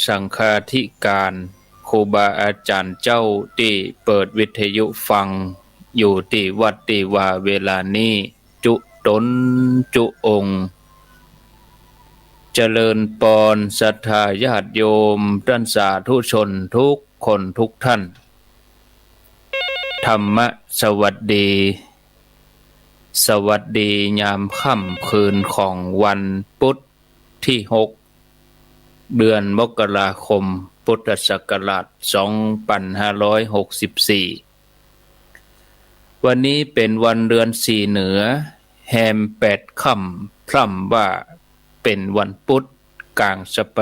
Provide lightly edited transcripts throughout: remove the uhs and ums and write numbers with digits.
สังฆาธิการครูบาอาจารย์เจ้าที่เปิดวิทยุฟังอยู่ที่วัดที่ว่าเวลานี้จุตนจุองค์เจริญปอนศรัทธาญาติโยมท่านสาธุชนทุกคนทุกท่านธรรมสวัสดีสวัสดียามค่ำคืนของวันพุธที่6เดือนมกราคมพุทธศักราช2564วันนี้เป็นวันเดือน4เหนือแฮม8ค่ำพร่ำว่าเป็นวันพุธกลางสัป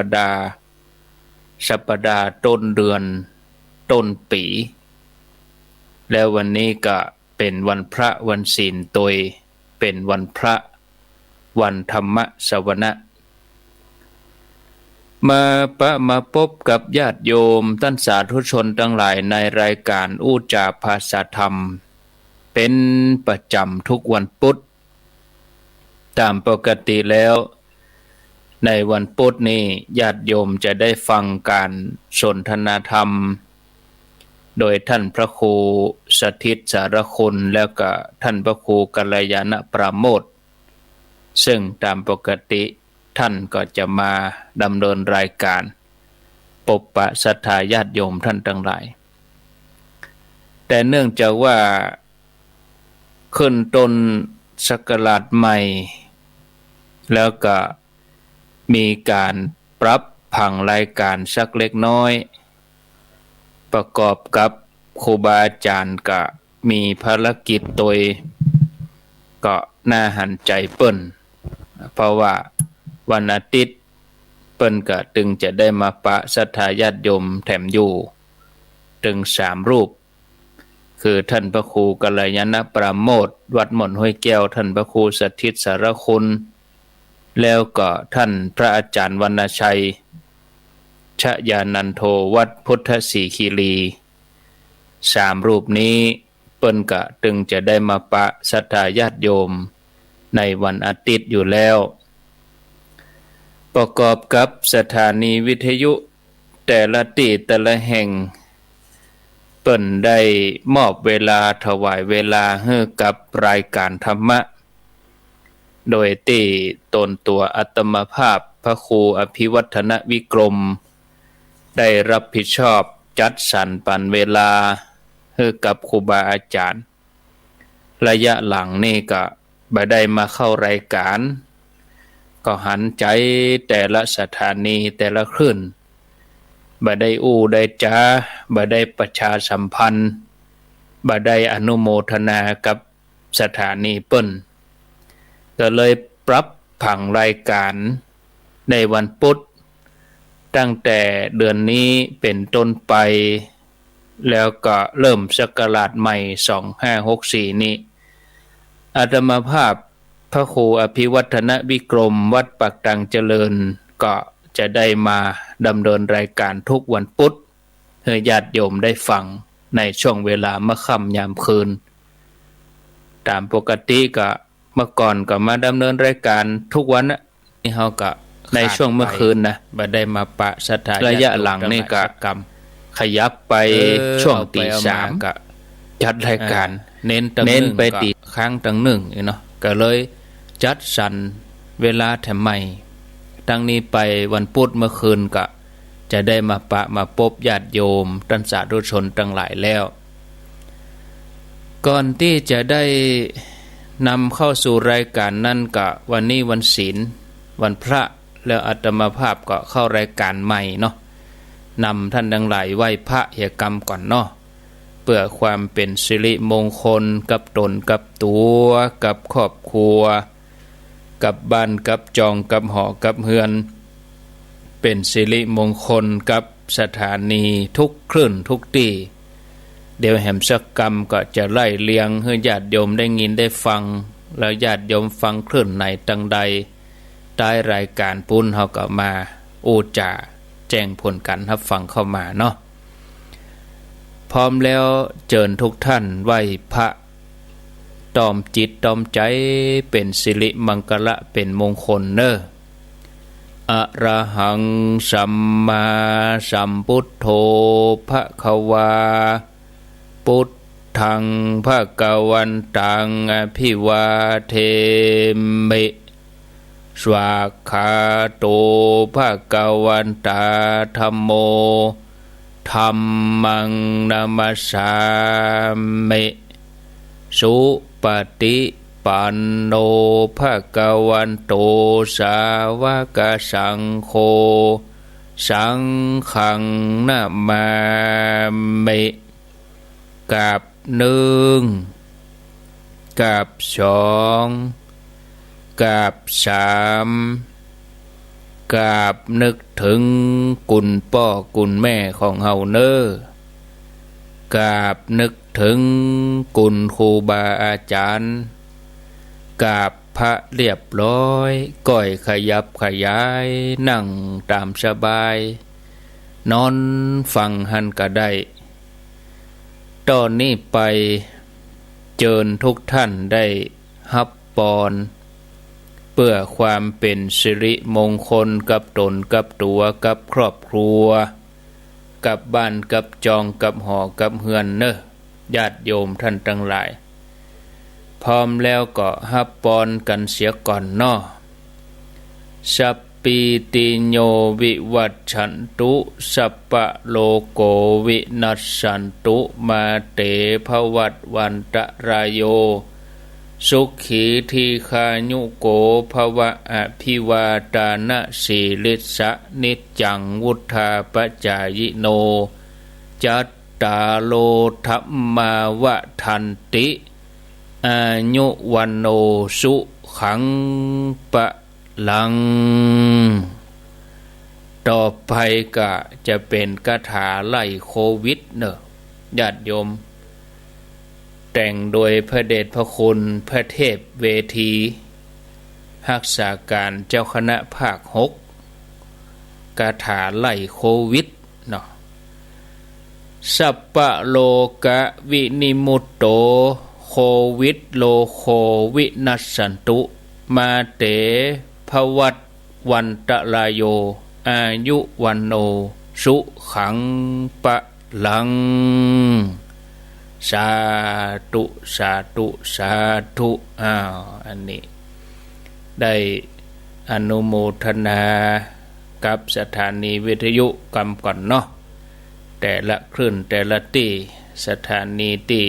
ดาห์ต้นเดือนต้นปีแล้ววันนี้ก็เป็นวันพระวันศีลโดยเป็นวันพระวันธรรมสวนะมาพบกับญาติโยมท่านสาธุชนทั้งหลายในรายการอู้จาภาษาธรรมเป็นประจำทุกวันพุธตามปกติแล้วในวันพุธนี้ญาติโยมจะได้ฟังการสนทนาธรรมโดยท่านพระครูสถิตสารคุณแล้วก็ท่านพระครูกัลยาณปราโมทย์ซึ่งตามปกติท่านก็จะมาดำเนินรายการปกปะศรัทธาญาติโยมท่านทั้งหลายแต่เนื่องจากว่าขึ้นต้นศักราชใหม่แล้วก็มีการปรับผังรายการสักเล็กน้อยประกอบกับครูบาอาจารย์ก็มีภารกิจโดยก็น่าหันใจเปิ้นเพราะว่าวันอาทิตย์เปิ้นก็ตึงจะได้มาปะศรัทธาญาติโยมแถมอยู่ถึง3รูปคือท่านพระครูกัลยาณปราโมทย์วัดหม่อนห้วยแก้วท่านพระครูสถิตสารคุณแล้วก็ท่านพระอาจารย์วรรณชัยชยานันโทวัดพุทธศรีคีรี3รูปนี้เปิ้นกะตึงจะได้มาปะศรัทธาญาติโยมในวันอาทิตย์อยู่แล้วประกอบกับสถานีวิทยุแต่ละที่แต่ละแห่งเปิ้นได้มอบเวลาถวายเวลาให้กับรายการธรรมะโดยที่ตนตัวอัตมภาพพระครูอภิวัฒนวิกรมได้รับผิดชอบจัดสรรปันเวลาให้กับครูบาอาจารย์ระยะหลังนี่ก็บ่ได้มาเข้ารายการก็หันใจแต่ละสถานีแต่ละคลื่นบ่ได้อู้ได้จ้าบ่ได้ประชาสัมพันธ์บ่ได้อนุโมทนากับสถานีเปิ้นก็เลยปรับผังรายการในวันพุธตั้งแต่เดือนนี้เป็นต้นไปแล้วก็เริ่มศักราชใหม่2564นี้อาตมาภาพพระครูอภิวัฒนวิกรมวัดปักตังเจริญก็จะได้มาดำเนินรายการทุกวันพุธให้ญาติโยมได้ฟังในช่วงเวลามะค่ำยามคืนตามปกติก็เมื่อก่อนก็มาดำเนินรายการทุกวันนี่เฮาก็ในช่วงเมื่อคืนนะบ่ได้มาปะศรัทธาระยะหลังนี่ก็ขยับไปช่วงตี3ก็จัดรายการเน้นไปตีครั้งตั้งหนึ่งเนาะก็เลยจัดสรรเวลาแถมใหม่ทั้งนี้ไปวันพุธเมื่อคืนก็จะได้มาปะมาพบญาติโยมท่านสาธุชนทั้งหลายแล้วก่อนที่จะได้นำเข้าสู่รายการนั้นก็วันนี้วันศีลวันพระแล้วอาตมาภาพก็เข้ารายการใหม่เนาะนำท่านทั้งหลายไหว้พระเหยกรรมก่อนเนาะเพื่อความเป็นสิริมงคลกับตนกับตัวกับครอบครัวกับบ้านกับจองกับหอกับเฮือนเป็นสิริมงคลกับสถานีทุกคลื่นทุกที่เดี๋ยวแหมสักกรรมก็จะไล่เลียงให้ญาติโยมได้ยินได้ฟังแล้วญาติโยมฟังคลื่นไหนตังใดใต้รายการปุ้นเฮาก็มาอู้จาแจ้งผลกันรับฟังเข้ามาเนาะพร้อมแล้วเชิญทุกท่านไหว้พระตอมจิตตอมใจเป็นสิริมังคละเป็นมงคลเน้อ อะระหังสัมมาสัมพุทโธภควาพุทธังภควันตังอภิวาเทมิสวากขาโตภควันตาธัมโมธัมมังนามัสสามิสุปฏิปันโนภควันโตสาวกสังโฆสังฆังนามามิกับหนึ่งกับสองกับสามกับนึกถึงกุณพ่อกุณแม่ของเฮาเนกับนึกถึงกุณครูบาอาจารย์กับพระเรียบร้อยก้อยขยับขยายนั่งตามสบายนอนฟังหันก็ได้ตอนนี้ไปเจิญทุกท่านได้ฮับปอนเพื่อความเป็นสิริมงคลกับตนกับตัวกับครอบครัวกับบ้านกับจองกับหอกับเฮือนเนอะญาติโยมท่านทั้งหลายพร้อมแล้วก็ฮับปอนกันเสียก่อนเนาะสัพปีติโยวิวัชชันตุสัพพะโลโกวินัสสันตุมาเตภวัตวันตรายโยสุขีทีคายุโกภวะอภิวาตานะสีลิสะนิจจังวุธาปจายโนจัตตาโลธัมมาวะทันติอายุวันโนสุขังปะลังต่อไปก็จะเป็นคาถาไล่โควิดเนอะญาติโยมแต่งโดยพระเดชพระคุณพระเทพเวทีรักษาการเจ้าคณะภาค6คาถาไล่โควิดเนาะสัพพะโลกะวินิมุตโตโควิดโลโควินัสสันตุมาเตภวัตวันตรายโยอายุวันโนสุขังปะลังสาธุสาธุสาธุอันนี้ได้อนุโมทนากับสถานีวิทยุกำก่อนเนาะแต่ละคลื่นแต่ละที่สถานีที่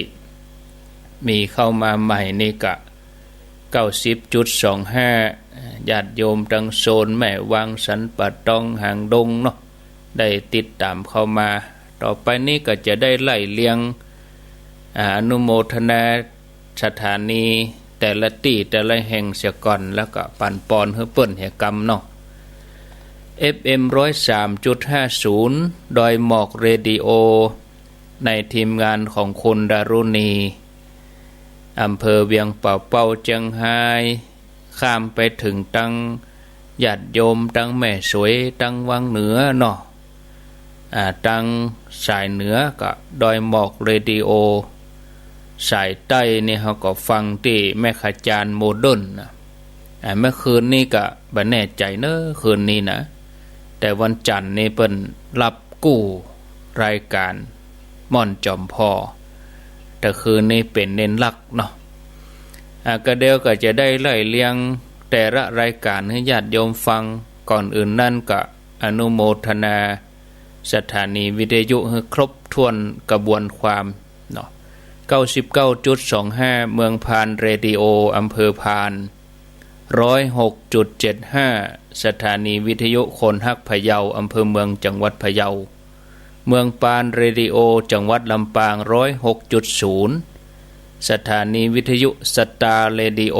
มีเข้ามาใหม่นี่กะ 90.25 ญาติโยมทั้งโซนแม่วางสันปะตองหางดงเนาะได้ติดตามเข้ามาต่อไปนี้ก็จะได้ไล่เลียงอนุโมทนาสถานีแต่ละที่แต่ละแห่งเสียก่อนแล้วก็ปั่นปอนเฮือเปิ้นเฮกรรมเนาะ FM 103.50 ดอยหมอกเรดิโอในทีมงานของคุณดารุณีอำเภอเวียงป่าเป้าเจียงไฮ้ข้ามไปถึงตั้งญาติโยมตั้งแม่สวยตั้งวังเหนือเนาะตั้งสายเหนือก็ดอยหมอกเรดิโอสายใต้นี่เขาก็ฟังที่แม่ขจารโมเดิร์นนะเมื่อคืนนี้ก็บ่แน่ใจเนอะคืนนี้นะแต่วันจันทร์นี่เปิ้นรับกู้รายการม่อนจอมพอแต่คืนนี้เป็นเน้นหลักเนาะก็เดียวก็จะได้ไล่เลียงแต่ละรายการให้ญาติโยมฟังก่อนอื่นนั่นก็อนุโมทนาสถานีวิทยุให้ครบถ้วนกระบวนความเนาะ 99.25 เมืองพานเรดิโออำเภอพาน 106.75 สถานีวิทยุคนฮักพะเยาอำเภอเมืองจังหวัดพะเยาเมืองปานเรดิโอจังหวัดลำปาง 106.0 สถานีวิทยุสตาร์เรดิโอ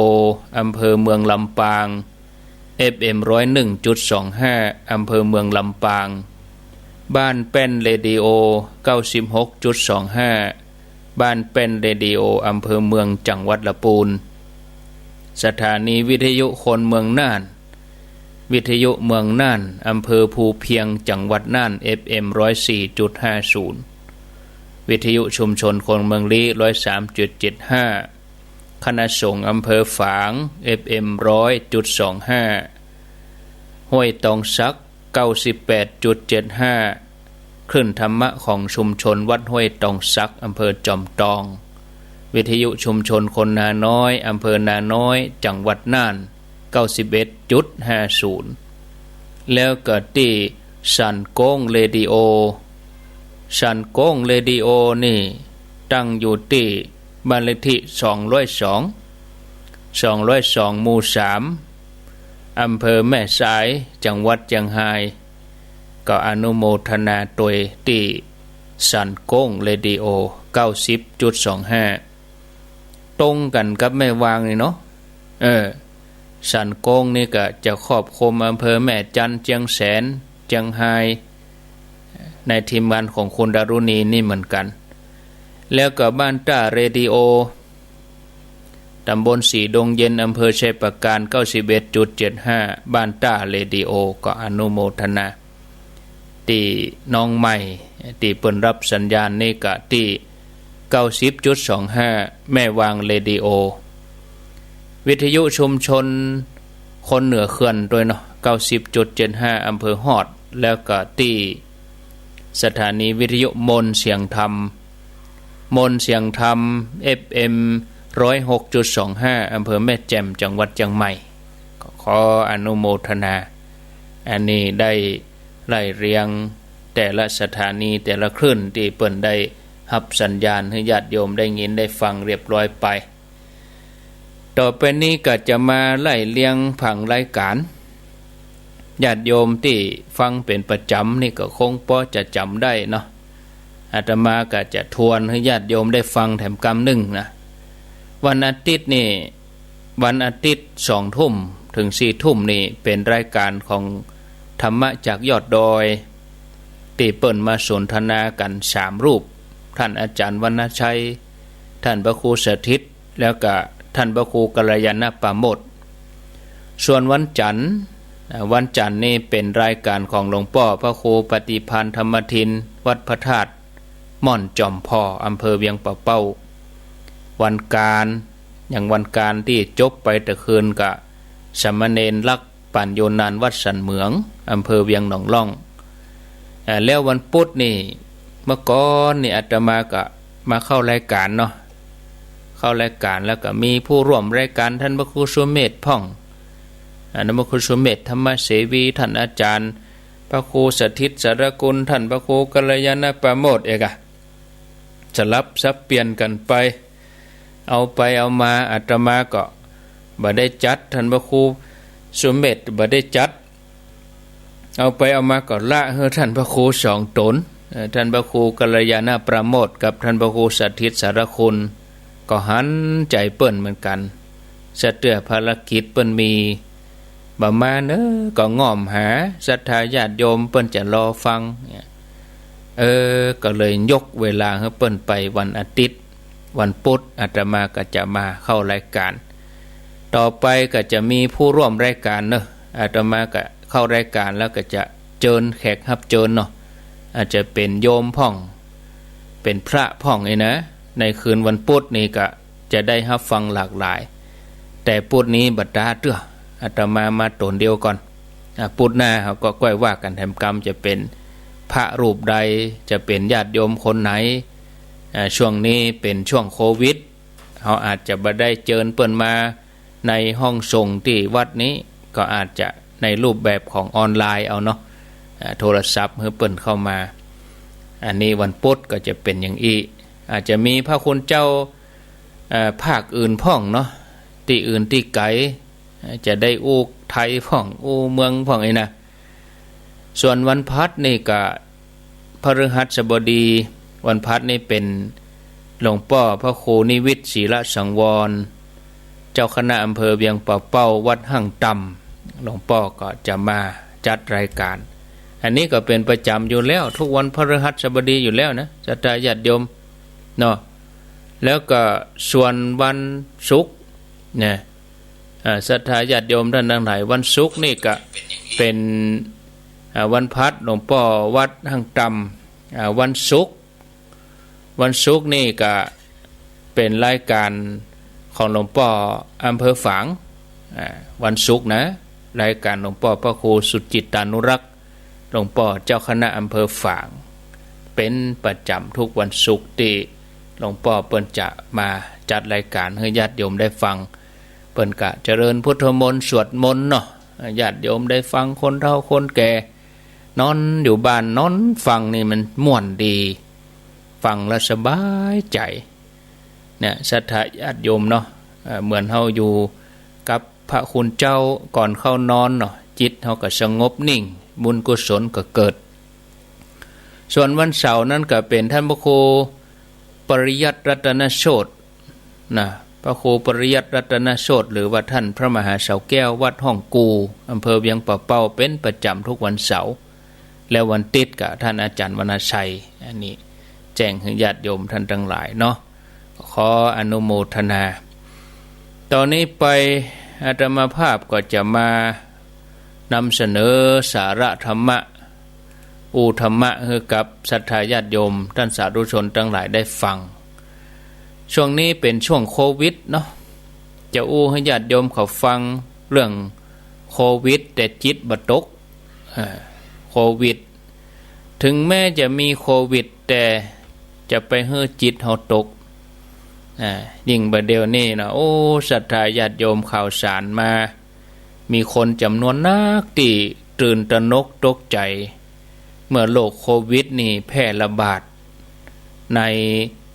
อำเภอเมืองลำปาง FM 101.25 อำเภอเมืองลำปางบ้านแป้นเรดิโอ 96.25 บ้านแป้นเรดิโออำเภอเมืองจังหวัดลำพูนสถานีวิทยุคนเมืองน่านวิทยุเมืองน่านอำเภอภูเพียงจังหวัดน่าน FM 104.50 วิทยุชุมชนคนเมืองลี้ 103.75 คณะสงฆ์อำเภอฝาง FM 100.25 ห้วยตองซัก 98.75 คลื่นธรรมะของชุมชนวัดห้วยตองซักอำเภอจอมทองวิทยุชุมชนคนนาน้อยอำเภอนาน้อยจังหวัดน่าน 91.50 แล้วก็ที่สันโก้งเรดิโอสันโก้งเรดิโอนี่ตั้งอยู่ที่บ้านเลขที่202หมู่ 3อำเภอแม่สายจังหวัดเชียงรายก็อนุโมทนาโดยที่สันโก้งเรดิโอ 90.25 ตรงกันกับแม่วางนี่เนาะสันโก้งนี่ก็จะครอบคลุมอำเภอแม่จันเชียงแสนเชียงรายในทีมงานของคุณดารุณีนี่เหมือนกันแล้วก็บ้านต้าเรดิโอตำบลสีดงเย็นอำเภอชัยปราการ 91.75 บ้านต้าเรดิโอก็อนุโมทนาที่น้องใหม่ที่เปิ่นรับสัญญาณนี่ก็ที่ 90.25 แม่วางเรดิโอวิทยุชุมชนคนเหนือเขื่อนด้วยเนาะ 90.75 อำเภอฮอดแล้วก็ที่สถานีวิทยุมนเสียงธรรมFM 106.25 อำเภอแม่แจ่มจังหวัดเชียงใหม่ขออนุโมทนาอันนี้ได้ไล่เรียงแต่ละสถานีแต่ละคลื่นที่เปิ้นได้รับสัญญาณให้ญาติโยมได้ยินได้ฟังเรียบร้อยไปต่อไปนี้ก็จะมาไล่เรียงผังรายการญาติโยมที่ฟังเป็นประจำนี่ก็คงพอจะจำได้เนาะอาตมาก็จะทวนให้ญาติโยมได้ฟังแถมกำหนึ่งนะวันอาทิตย์นี่วันอาทิตย์2 ทุ่มถึง4 ทุ่มนี่เป็นรายการของธรรมะจากยอดดอยที่เปิ่นมาสนทนากัน3 รูปท่านอาจารย์วรรณชัยท่านพระครูสถิตแล้วก็ท่านพระครูกัลยาณปราโมทย์ส่วนวันจันทร์นี่เป็นรายการของหลวงพ่อพระครูปฏิภาณธรรมทินวัดพระธาตุม่อนจอมพออำเภอเวียงป่าเป้าวันการอย่างวันการที่จบไปแต่คืนกับสามเณรลักษ์ปัญโยนานวัดสันเหมืองอำเภอเวียงหนองล่องแล้ววันพุธนี่เมื่อก่อนนี่อาตมาก็มาเข้ารายการเนาะเข้ารายการแล้วก็มีผู้ร่วมรายการท่านพระครูสุเมธพ่องนพระครูสุเมธธรรมเสวีท่านอาจารย์พระครูสถิตสารกุลท่านพระครูกัลยาณปราโมทย์เองอะสลับซับเปลี่ยนกันไปเอาไปเอามาอาตมาก็บ่ได้จัดท่านพระครูสุเมธบ่ได้จัดเอาไปเอามาก็ละให้ท่านพระครู2 ตนท่านพระครูกัลยาณปราโมทย์กับท่านพระครูสถิตสารคุณก็หันใจเปิ้นเหมือนกันสะเตื้อภารกิจเปิ้นมีบ่มาก็ง่อมหาศรัทธาญาติโยมเปิ้นจะรอฟังก็เลยยกเวลาให้เปิ้นไปวันอาทิตย์วันพุธอาตมาก็จะมาเข้ารายการต่อไปก็จะมีผู้ร่วมรายการเนาะอาตมาก็เข้ารายการแล้วก็จะเชิญแขกรับเชิญเนาะอาจจะเป็นโยมพ่องเป็นพระพ่องนะในคืนวันพุธนี้ก็จะได้รับฟังหลากหลายแต่พุธนี้บัดดาเตื้ออาตมาตนเดียวก่อนพุธหน้าเขาก็ก้อยว่ากันแถมกรรมจะเป็นพระรูปใดจะเป็นญาติโยมคนไหนช่วงนี้เป็นช่วงโควิดเขาอาจจะบ่ได้เชิญเปิ้นมาในห้องส่งที่วัดนี้ก็อาจจะในรูปแบบของออนไลน์เอาเนาะโทรศัพท์ให้เปิ้นเข้ามาอันนี้วันพุธก็จะเป็นอย่างอีอาจจะมีพระคุณเจ้าภาคอื่นพ่องเนาะที่อื่นที่ไกลจะได้อู้ไทยพ่องอู้เมืองพ่องนะส่วนวันพัดนี่ก็พฤหัสบดีวันพัดนี่เป็นหลวงพ่อพระครูนิวิตศีลสังวรเจ้าคณะอำเภอเวียงป่าเป้าวัดหั่งต่ำหลวงพ่อก็จะมาจัดรายการอันนี้ก็เป็นประจำอยู่แล้วทุกวันพฤหัสบดีอยู่แล้วนะศรัทธาญาติโยมเนาะแล้วก็ส่วนวันศุกร์เนี่ยศรัทธาญาติโยมท่านทั้งหลายวันศุกร์นี่ก็เป็นวันพัดหลวงพ่อวัดหั่งต่ำวันศุกร์นี่ก็เป็นรายการของหลวงพ่ออำเภอฝางวันศุกร์นะ รายการหลวงพ่อพระครูสุจิตตานุรักษ์หลวงพ่อเจ้าคณะอำเภอฝางเป็นประจำทุกวันศุกร์ที่หลวงพ่อเปิ้นจะมาจัดรายการให้ญาติโยมได้ฟังเปิ้นกะเจริญพุทธมนต์สวดมนต์เนาะญาติโยมได้ฟังคนเฒ่าคนแก่นอนอยู่บ้านนอนฟังนี่มันม่วนดีฟังแล้วสบายใจเนี่ยศรัทธาญาติโยมเนาะเหมือนเฮาอยู่กับพระคุณเจ้าก่อนเข้านอนเนาะจิตเฮาก็สงบนิ่งบุญกุศลก็เกิดส่วนวันเสาร์นั้นก็เป็นท่านพระครูปริยัติรัตนโชตินะพระครูปริยัติรัตนโชติหรือว่าท่านพระมหาเสาแก้ววัดห้องกูอำเภอเวียงป่าเป้าเป็นประจำทุกวันเสาร์และวันติดกับท่านอาจารย์วรรณชัยอันนี้แจ้งให้ญาติโยมท่านทั้งหลายเนาะขออนุโมทนาตอนนี้ไปอาตมาภาพก็จะมานำเสนอสาระธรรมะธรรมะให้กับศรัทธาญาติโยมท่านสาธุชนทั้งหลายได้ฟังช่วงนี้เป็นช่วงโควิดเนาะจะให้ญาติโยมเขาฟังเรื่องโควิดแต่จิตบ่ตกโควิดถึงแม้จะมีโควิดแต่จะไปให้จิตเฮาตกยิ่งบัดเดี๋ยวนี้นะศรัทธาญาติโยมข่าวสารมามีคนจำนวนนักที่ตื่นตระหนกตกใจเมื่อโรคโควิดนี่แพร่ระบาดใน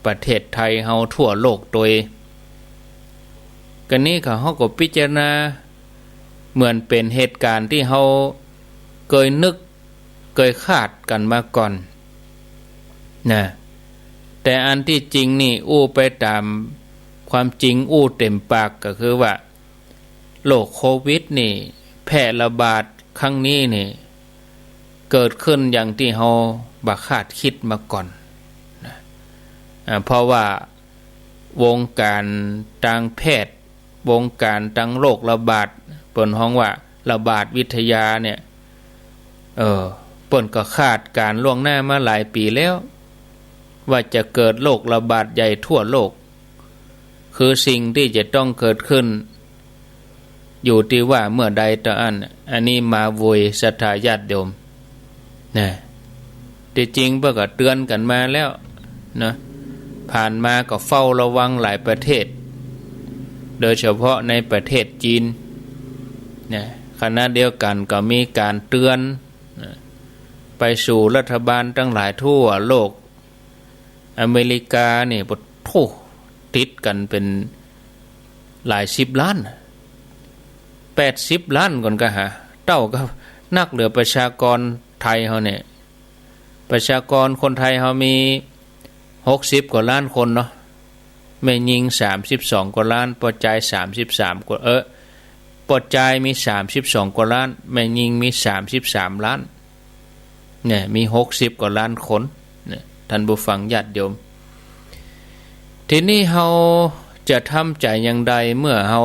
ประเทศไทยเฮาทั่วโลกโดยกันนี้เขาก็พิจารณาเหมือนเป็นเหตุการณ์ที่เฮาเคยนึกเคยคาดกันมาก่อนนะแต่อันที่จริงนี่ไปตามความจริงเต็มปากก็คือว่าโรคโควิดนี่แพร่ระบาดครั้งนี้นี่เกิดขึ้นอย่างที่เฮาบ่คาดคิดมาก่อนนะเพราะว่าวงการทางแพทย์วงการทางโรคระบาดเปิ้นฮ้องว่าระบาดวิทยาเนี่ยเปิ้นก็คาดการล่วงหน้ามาหลายปีแล้วว่าจะเกิดโรคระบาดใหญ่ทั่วโลกคือสิ่งที่จะต้องเกิดขึ้นอยู่ที่ว่าเมื่อใดต่ออันนี้มาโวยศรัทธาญาติโยมนะที่จริงเพิ่นก็เตือนกันมาแล้วนะผ่านมาก็เฝ้าระวังหลายประเทศโดยเฉพาะในประเทศจีนนะขณะเดียวกันก็มีการเตือนนะไปสู่รัฐบาลทั้งหลายทั่วโลกอเมริกานี่ติดกันเป็นหลาย10 ล้าน80 ล้านก่อนก็เต้าก็นักเหลือประชากรไทยเฮาเนี่ยประชากรคนไทยเฮามี60 กว่าล้านคนเนาะแม่หญิง32 กว่าล้านปอจาย33 กว่าปอจายมี32 กว่าล้านแม่หญิงมี33 ล้านเนี่ยมี60 กว่าล้านคนเนี่ยท่านผู้ฟังญาติโยมทีนี้เฮาจะทำใจอย่างใดเมื่อเฮา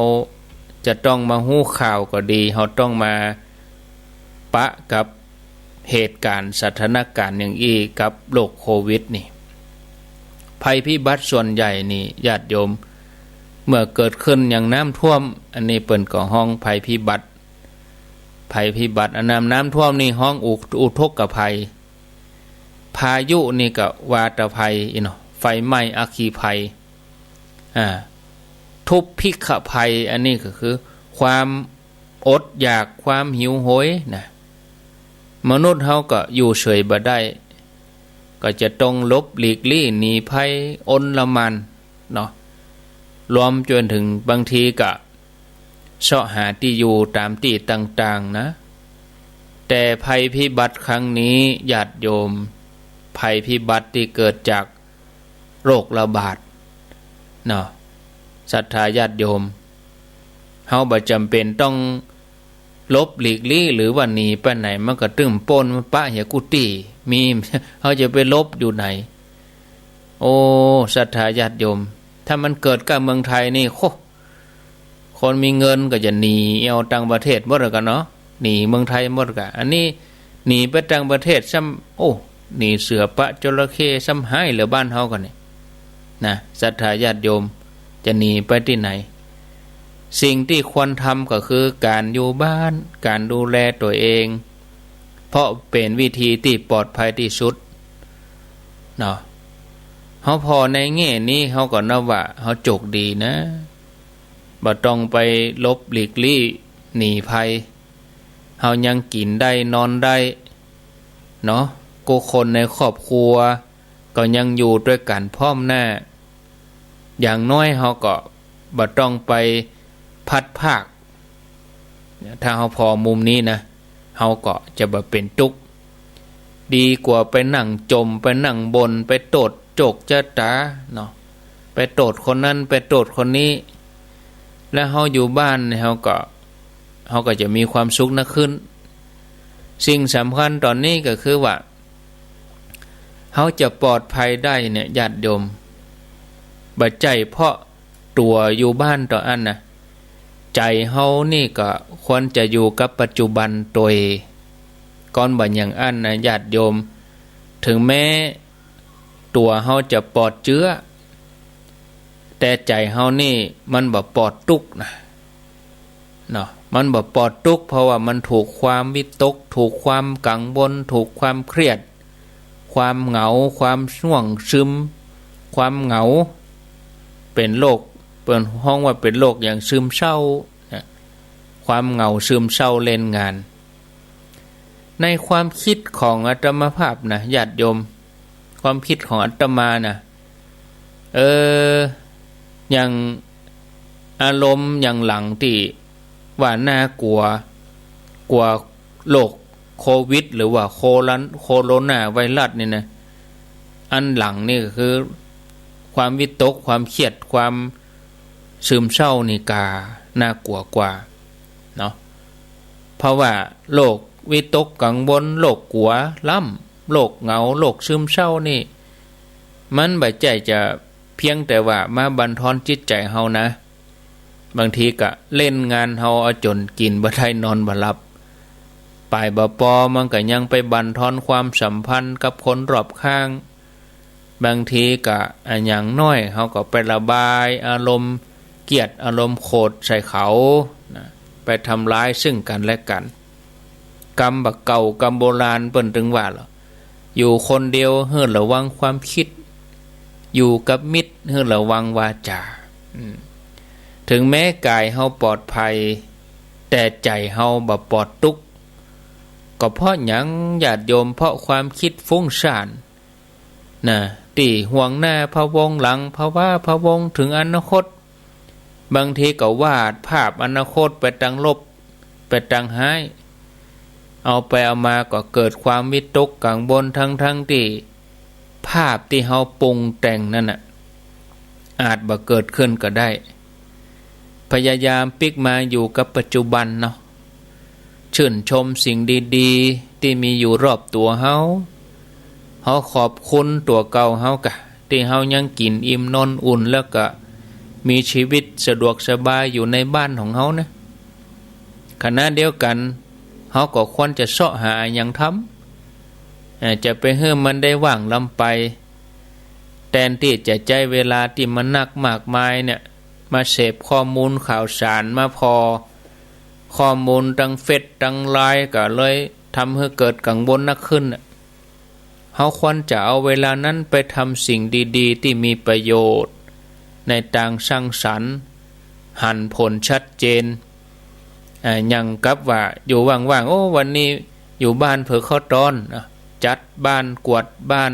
จะต้องมาฮู้ข่าวก็ดีเฮาต้องมาปะกับเหตุการณ์สถานการณ์อย่างอี้กับโรคโควิดนี่ภัยพิบัติส่วนใหญ่นี่ญาติโยมเมื่อเกิดขึ้นอย่างน้ำท่วมอันนี้เปิ้นก็ห้องภัยพิบัติอันน้ำท่วมนี่ห้องอุทกภัยพายุนี่ก็วาตภัยเนาะไฟไหม้อัคคีภัยทุพพิกภัยอันนี้ก็คือความอดอยากความหิวโหยนะมนุษย์เฮาก็อยู่เฉยบ่ได้ก็จะต้องลบหลีกลี่หนีภัยอนละมันเนาะรวมจนถึงบางทีก็เสาะหาที่อยู่ตามที่ต่างๆนะแต่ภัยพิบัติครั้งนี้ญาติโยมภัยพิบัติที่เกิดจากโรคระบาดเนาะศรัทธาญาติโยมเฮาบ่จำเป็นต้องลบหลีกลี่หรือว่าหนีไปไหนมันก็ตึ้มป่นมันปะเหียกุฏิมีเฮาจะไปลบอยู่ไหนศรัทธาญาติโยมถ้ามันเกิดกับเมืองไทยนี่คนมีเงินก็จะหนีเอาต่างประเทศหมดแล้วกันเนาะหนีเมืองไทยหมดกันอันนี้หนีไปต่างประเทศซ้ำหนีเสือปะจระเข้ซ้ำหายเหลือบ้านเฮากันนี่นะศรัทธาญาติโยมจะหนีไปที่ไหน สิ่งที่ควรทำก็คือการอยู่บ้านการดูแลตัวเองเพราะเป็นวิธีที่ปลอดภัยที่สุดเนาะเฮาพอในแง่นี้เฮาก็นับว่าเฮาโชคดีนะบ่ต้องไปลบหลีกลี่หนีภัยเฮายังกินได้นอนได้เนาะกูคนในครอบครัวก็ยังอยู่ด้วยกันพร้อมหน้าอย่างน้อยเฮาก็บ่ต้องไปพัดภาคถ้าเฮาพอมุมนี้นะเฮาก็จะบ่เป็นทุกข์ดีกว่าไปนั่งจมไปนั่งบนไปโตดโจกจะตาเนาะไปโตดคนนั้นไปโตดคนนี้แล้วเฮาอยู่บ้านเฮาก็จะมีความสุขนักขึ้นสิ่งสำคัญตอนนี้ก็คือว่าเฮาจะปลอดภัยได้เนี่ยญาติโยมบ่ใจเพราะตัวอยู่บ้านต่ออันนะใจเฮานี่ก็ควรจะอยู่กับปัจจุบันตัวเองก่อนบ่อย่างอันนะญาติโยมถึงแม้ตัวเฮาจะปลอดเชื้อแต่ใจเฮานี่มันบ่ปลอดทุกข์นะเนาะมันบ่ปลอดทุกข์เพราะว่ามันถูกความวิตกถูกความกังวลถูกความเครียดความเหงาความง่วงซึมความเหงาเป็นโรคเปิดห้องว่าเป็นโรคอย่างซึมเศร้านะความเหงาซึมเศร้าเล่นงานในความคิดของอาตมาภาพนะญาติโยมความคิดของอาตมานะอย่างอารมณ์อย่างหลังที่ว่าน่ากลัวโรคโควิดหรือว่าโคโรนาไวรัสนี่นะอันหลังนี่ก็คือความวิตกความเครียดความซึมเศร้านี่น่ากลัวกว่าเนาะเพราะว่าโรควิตกกังวลโรคกลัวล้ำโรคเหงาโรคซึมเศร้านี่มันบ่ใจจะเพียงแต่ว่ามาบั่นทอนจิตใจเฮานะบางทีก็เล่นงานเฮาเอาจนกินบ่ได้นอนบ่หลับปลายบ่ปอมันก็ยังไปบั่นทอนความสัมพันธ์กับคนรอบข้างบางทีก็อย่างน้อยเฮาก็ไประบายอารมณ์เกลียดอารมณ์โกรธใส่เขานะไปทำร้ายซึ่งกันและกันกรรมบักเก่ากรรมโบราณเปิ้นถึงว่าล่ะอยู่คนเดียวเฮือระวังความคิดอยู่กับมิตรเฮือระวังวาจาถึงแม้กายเฮาปลอดภัยแต่ใจเฮาบ่ปลอดทุกข์ก็เพราะหยังญาติโยมเพราะความคิดฟุ้งซ่านนะที่ห่วงหน้าพะวงหลังภาวะพะวงถึงอนาคตบางทีก็วาดภาพอนาคตไปตังลบไปตังหายเอาไปเอามาก็เกิดความวิตกกังวลทั้งที่ภาพที่เฮาปรุงแต่งนั่นน่ะอาจบ่เกิดขึ้นก็ได้พยายามปิกมาอยู่กับปัจจุบันเนาะชื่นชมสิ่งดีๆที่มีอยู่รอบตัวเฮาขอบคุณตัวเก่าเฮากะที่เฮายังกินอิ่มนอนอุ่นแล้วก็มีชีวิตสะดวกสบายอยู่ในบ้านของเฮานะขณะเดียวกันเฮาก็ควรจะเสาะหาอย่างทำจะไปเฮือมันได้ว่างลำไปแทนที่จะใจเวลาที่มันนักมากมายเนี่ยมาเสพข้อมูลข่าวสารมาพอข้อมูลตั้งเฟซตั้งไลน์ก็เลยทำให้เกิดกังวลนักขึ้นเฮาควรจะเอาเวลานั้นไปทำสิ่งดีๆที่มีประโยชน์ในทางสร้างสรรค์หันผลชัดเจนอย่างกับว่าอยู่ว่างๆโอ้วันนี้อยู่บ้านเผื่อเข้าตอนจัดบ้านกวาดบ้าน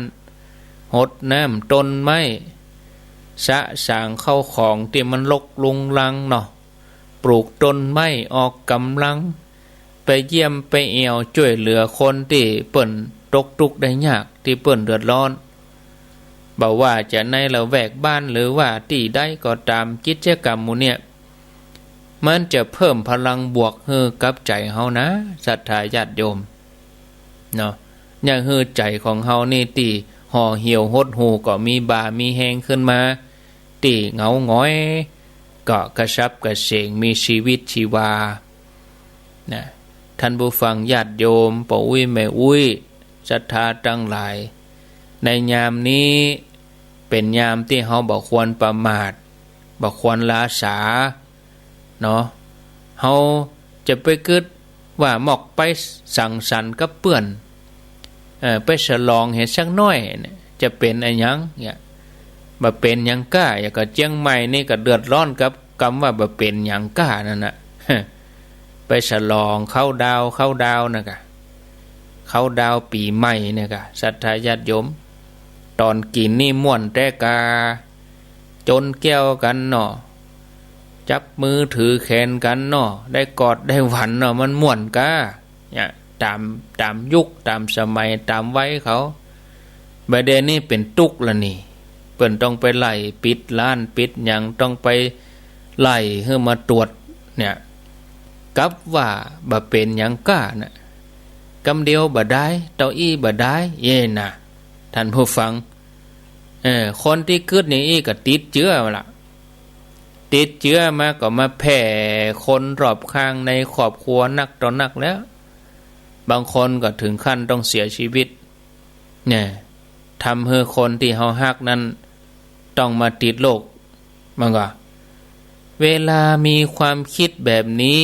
หดน้ำต้นไม้สะสางเข้าของที่มันรกรุงรังเนาะปลูกต้นไม้ออกกำลังไปเยี่ยมไปเอวช่วยเหลือคนที่เปิ้นตกทุกข์ได้ยากที่เปิ้นเดือดร้อนบ่ว่าจะในละแวกบ้านหรือว่าที่ใดก็ตามกิจกรรมหมู่เนี่ยมันจะเพิ่มพลังบวกให้กับใจเฮานะศรัทธาญาติโยมเนาะอย่างให้ใจของเฮานี่ที่ห่อเหี่ยวหดหูก็มีบ่ามีแหงขึ้นมาที่เหงาหงอยก็กระชับกระเฉงมีชีวิตชีวานะท่านผู้ฟังญาติโยมปู่อุ้ยแม่อุ้ยศรัทธาทั้งหลายในยามนี้เป็นยามที่เฮาบ่ควรประมาทบ่ควรล้าสา เนาะเฮาจะไปกึดว่าหมอกไปสังสรรค์กับเปื้อนไปฉลองเห็นสักน้อยจะเป็นอะไรยังเนี่ยบ่เป็นหยังก้าอย่างก็เจียงใหม่นี่ก็เดือดร้อนกับคำว่าบ่เป็นหยังก้านั่นน่ะไปฉลองเข้าดาวนะกะเข้าดาวปีใหม่เนี่ยกะศรัทธาญาติโยมตอนกินนี่ม่วนแต่กาจนแก้วกันเนาะจับมือถือแขนกันเนาะได้กอดได้หวันเนาะมันม่วนกาเนี่ยตามยุคตามสมัยตามไว้เขาประเด็นนี้เป็นตุกละนี่เปิ้นต้องไปไล่ปิดร้านปิดหยังต้องไปไล่เพื่อมาตรวจเนี่ยกับว่าบ่เป็นหยังก้าน่ะกำเดียวบ่ได้เต้าอี้บ่ได้เย่น่ะท่านผู้ฟังคนที่เกิดอย่างนี้ก็ติดเชื้อมาละติดเชื้อมาก็มาแผ่คนรอบข้างในครอบครัวนักต่อนักแล้วบางคนก็ถึงขั้นต้องเสียชีวิตเนี่ยทำให้คนที่เฮาฮักนั้นต้องมาติดโรคมันก็เวลามีความคิดแบบนี้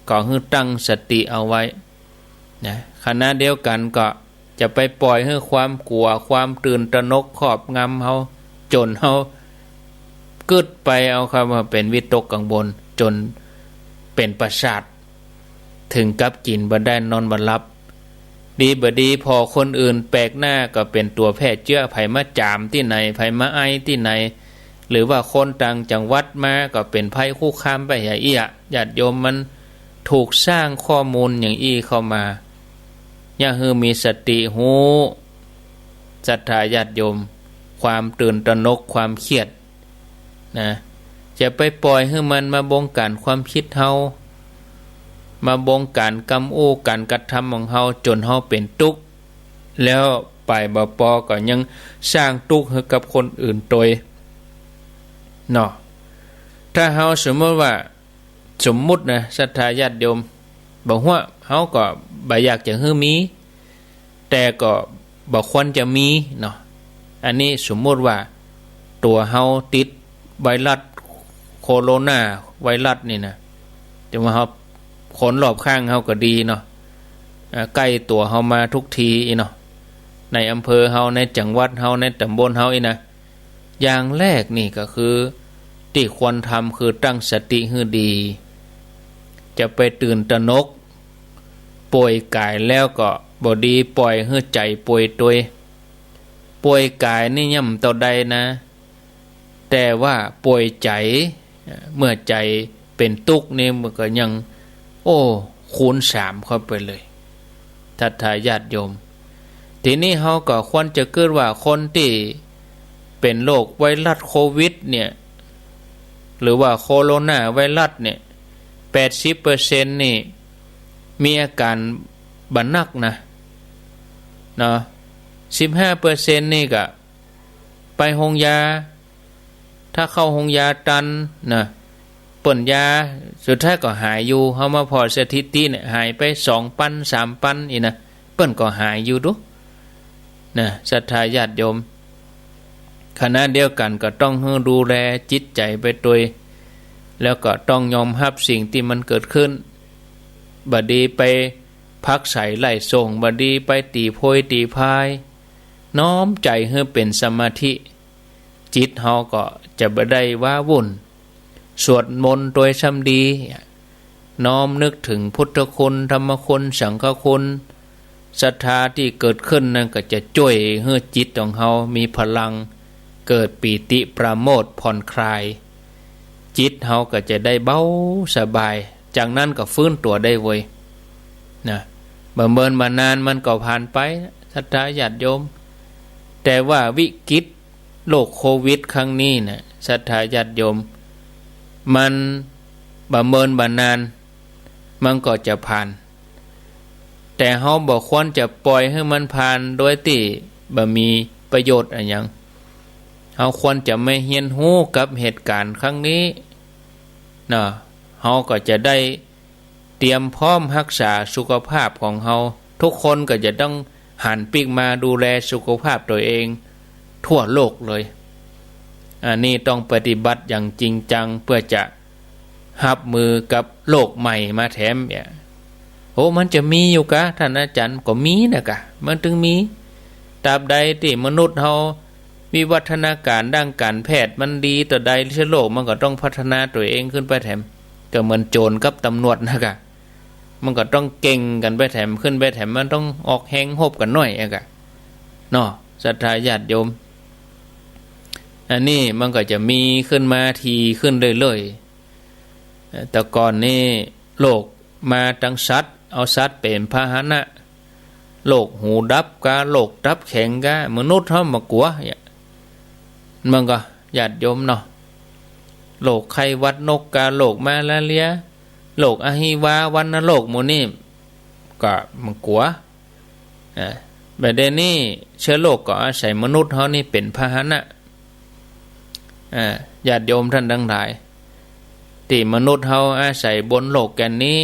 ก็ให้ตั้งสติเอาไว้นะขณะเดียวกันก็จะไปปล่อยให้ความกลัวความตื่นตระหนกครอบงำเฮาจนเฮากึดไปเอาคำว่าเป็นวิตกกังวลจนเป็นประสาทถึงกับกินบ่ได้นอนบ่หลับดีบ่ดีพอคนอื่นแปลกหน้าก็เป็นตัวแพร่เชื้อไผมาจามที่ไหนไผมาไอที่ไหนหรือว่าคนต่างจังหวัดมาก็เป็นภัยคุกคามไปอย่างอี้ญาติโยมมันถูกสร้างข้อมูลอย่างอี้เข้ามาอย่าให้มีสติหูศรัทธาญาติโยมความตื่นตระหนกความเครียดนะจะไปปล่อยให้มันมาบงการความคิดเฮามาบงการกำอู้การกระทำของเฮาจนเฮาเป็นทุกข์แล้วไปบ่พอก็ยังสร้างทุกข์ให้กับคนอื่นโดยเนาะถ้าเฮาสมมตินะศรัทธาญาติโยมบอกว่าเฮาก็บ่อยากจะให้มีแต่ก็บ่ควรจะมีเนาะอันนี้สมมติว่าตัวเฮาติดไวรัสโคโรนาไวรัสนี่นะจะมาเฮาคนรอบข้างเฮาก็ดีเนาะใกล้ตัวเฮามาทุกทีเนาะในอำเภอเฮาในจังหวัดเฮาในตำบลเฮานะอย่างแรกนี่ก็คือที่ควรทำคือตั้งสติให้ดีจะไปตื่นตระหนกป่วยกายแล้วก็บ่ดีปล่อยให้ใจป่วยตัวป่วยกายนี่ย่ำต่อใดนะแต่ว่าป่วยใจเมื่อใจเป็นทุกข์นี่มันก็ยังคูณ3เข้าไปเลยศรัทธาญาติโยมทีนี้เฮาก็ควรจะเกิดว่าคนที่เป็นโรคไวรัสโควิดเนี่ยหรือว่าโคโรนาไวรัสเนี่ย 80% นี่มีอาการบ่หนักนะเนาะ 15% นี่ก็ไปโรงยาถ้าเข้าโรงยาตันนะป่นยาสุดท้ายก็หายอยู่เฮามาพอสถิติเนี่ยหายไป2 ปัน 3 ปันอีนะเปิ้นก็หายอยู่ดุนะศรัทธาญาติโยมขณะเดียวกันก็ต้องดูแลจิตใจไปด้วยแล้วก็ต้องยอมรับสิ่งที่มันเกิดขึ้นบัดดีไปพักใส่ไล่ส่งบัดดีไปตีโพยตีพายน้อมใจให้เป็นสมาธิจิตเฮาก็จะบ่ได้ว้าวุ่นสวดมนต์โดยซ้ำดีน้อมนึกถึงพุทธคุณธรรมคุณสังฆคุณศรัทธาที่เกิดขึ้นนั่นก็จะช่วยให้จิตของเฮามีพลังเกิดปีติประโมทผ่อนคลายจิตเฮาก็จะได้เบาสบายจากนั้นก็ฟื้นตัวได้เว้ยนะเบิ่นมานานมันก็ผ่านไปศรัทธาญาติโยมแต่ว่าวิกฤตโรคโควิดครั้งนี้นะศรัทธาญาติโยมมันบ่เมินบ่นานมันก็จะผ่านแต่เฮาบ่ควรจะปล่อยให้มันผ่านโดยที่บ่มีประโยชน์อะไรหยังเฮาควรจะไม่เฮียนฮู้กับเหตุการณ์ครั้งนี้นะเฮาก็จะได้เตรียมพร้อมรักษาสุขภาพของเฮาทุกคนก็จะต้องหันปีกมาดูแลสุขภาพตัวเองทั่วโลกเลยอันนี้ต้องปฏิบัติอย่างจริงจังเพื่อจะ หับมือกับโลกใหม่มาแถมเนี่ยโอ้มันจะมีอยู่กะท่านอาจารย์ก็มีนะกะมันถึงมีตราบใดที่มนุษย์เฮาวิวัฒนาการด้านการแพทย์มันดีต่อใดเชื้อโรคมันก็ต้องพัฒนาตัวเองขึ้นไปแถมก็เหมือนโจรกับตำรวจนะกะมันก็ต้องเก่งกันไปแถมขึ้นไปแถมมันต้องออกแหงหบกันหน่อยอะกะเนาะศรัทธาญาติโยมอันนี้มันก็จะมีขึ้นมาทีขึ้นเรื่อยๆแต่ก่อนนี่โลกมาตั้งสัตว์เอาสัตว์เป็นพาหนะโลกหูดับกาโลกดับแข็งกามนุษย์เฮามากลัวมันก็ญาติโยมเนาะโลกไข้หวัดนกกาโลกมาลาเรียโลกอหิวาวันนโลกหมู่นี้ก็มันกลัวแบบเดนี้เชื้อโรคก็อาศัยมนุษย์เฮานี่เป็นพาหนะญาติโยมท่านทั้งหลายที่มนุษย์เฮาอาศัยบนโลกแกนนี้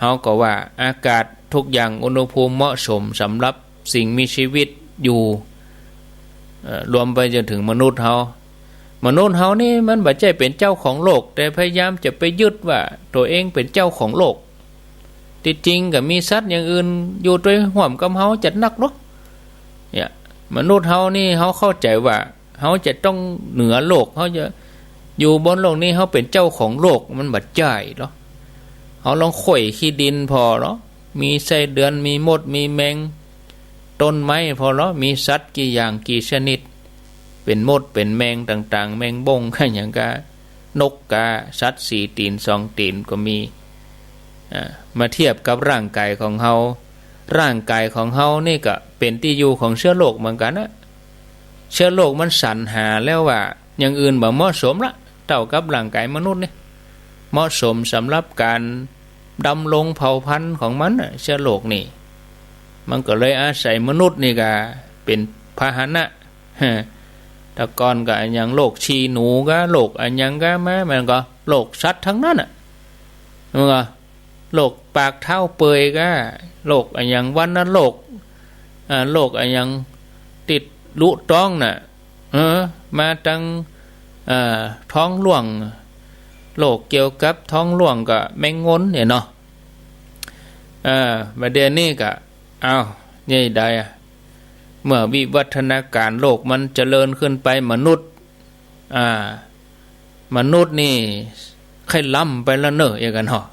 เฮาก็ว่าอากาศทุกอย่างอุณหภูมิเหมาะสมสำหรับสิ่งมีชีวิตอยู่รวมไปจนถึงมนุษย์เฮามนุษย์เฮานี่มันบ่ใช่เป็นเจ้าของโลกแต่พยายามจะไปยึดว่าตัวเองเป็นเจ้าของโลกที่จริงก็มีสัตว์อย่างอื่นอยู่ด้วยห่วมกับเฮาจัดนักเนาะเนี่ยมนุษย์เฮานี่เฮาเข้าใจว่าเฮาจะต้องเหนือโลกเฮาจะอยู่บนโลกนี้เฮาเป็นเจ้าของโลกมันบ่ใช่เนาะเฮาลองข่อยขี้ดินพอเนาะมีไส้เดือนมีมดมีแมงต้นไม้พอเนาะมีสัตว์กี่อย่างกี่ชนิดเป็นมดเป็นแมงต่างๆแมงบงอะไรอย่างกะนกกาสัตว์4 ตีน2 ตีนก็มีมาเทียบกับร่างกายของเฮาร่างกายของเฮานี่ก็เป็นที่อยู่ของเชื้อโรคเหมือนกันนะเชื้อโรคมันสรรหาแล้วว่าอย่างอื่นบ่เหมาะสมละเท่ากับร่างกายมนุษย์นี่เหมาะสมสำหรับการดำรงเผ่าพันธุ์ของมันเชื้อโรคนี่มันก็เลยอาศัยมนุษย์นี่ก็เป็นพาหนะแต่ก่อนก็อย่างโรคชีหนูก็โรคอันยังก็มามันก็โรคสัตว์ทั้งนั้นน่ะมันก็โรคปากเท้าเปื่อยก็โรคอันยังวันนั้นโรคอันยังติดลุท้องน่ะมาตั้งท้องร่วงโรคเกี่ยวกับท้องร่วงก็แมงงนเนี่ยเนาะประเด็นนี้ก็นี่ได้เมื่อวิวัฒนาการโลกมันเจริญขึ้นไปมนุษย์นี่ใครล้ำไปแล้วเนอะอย่างกันเนาะ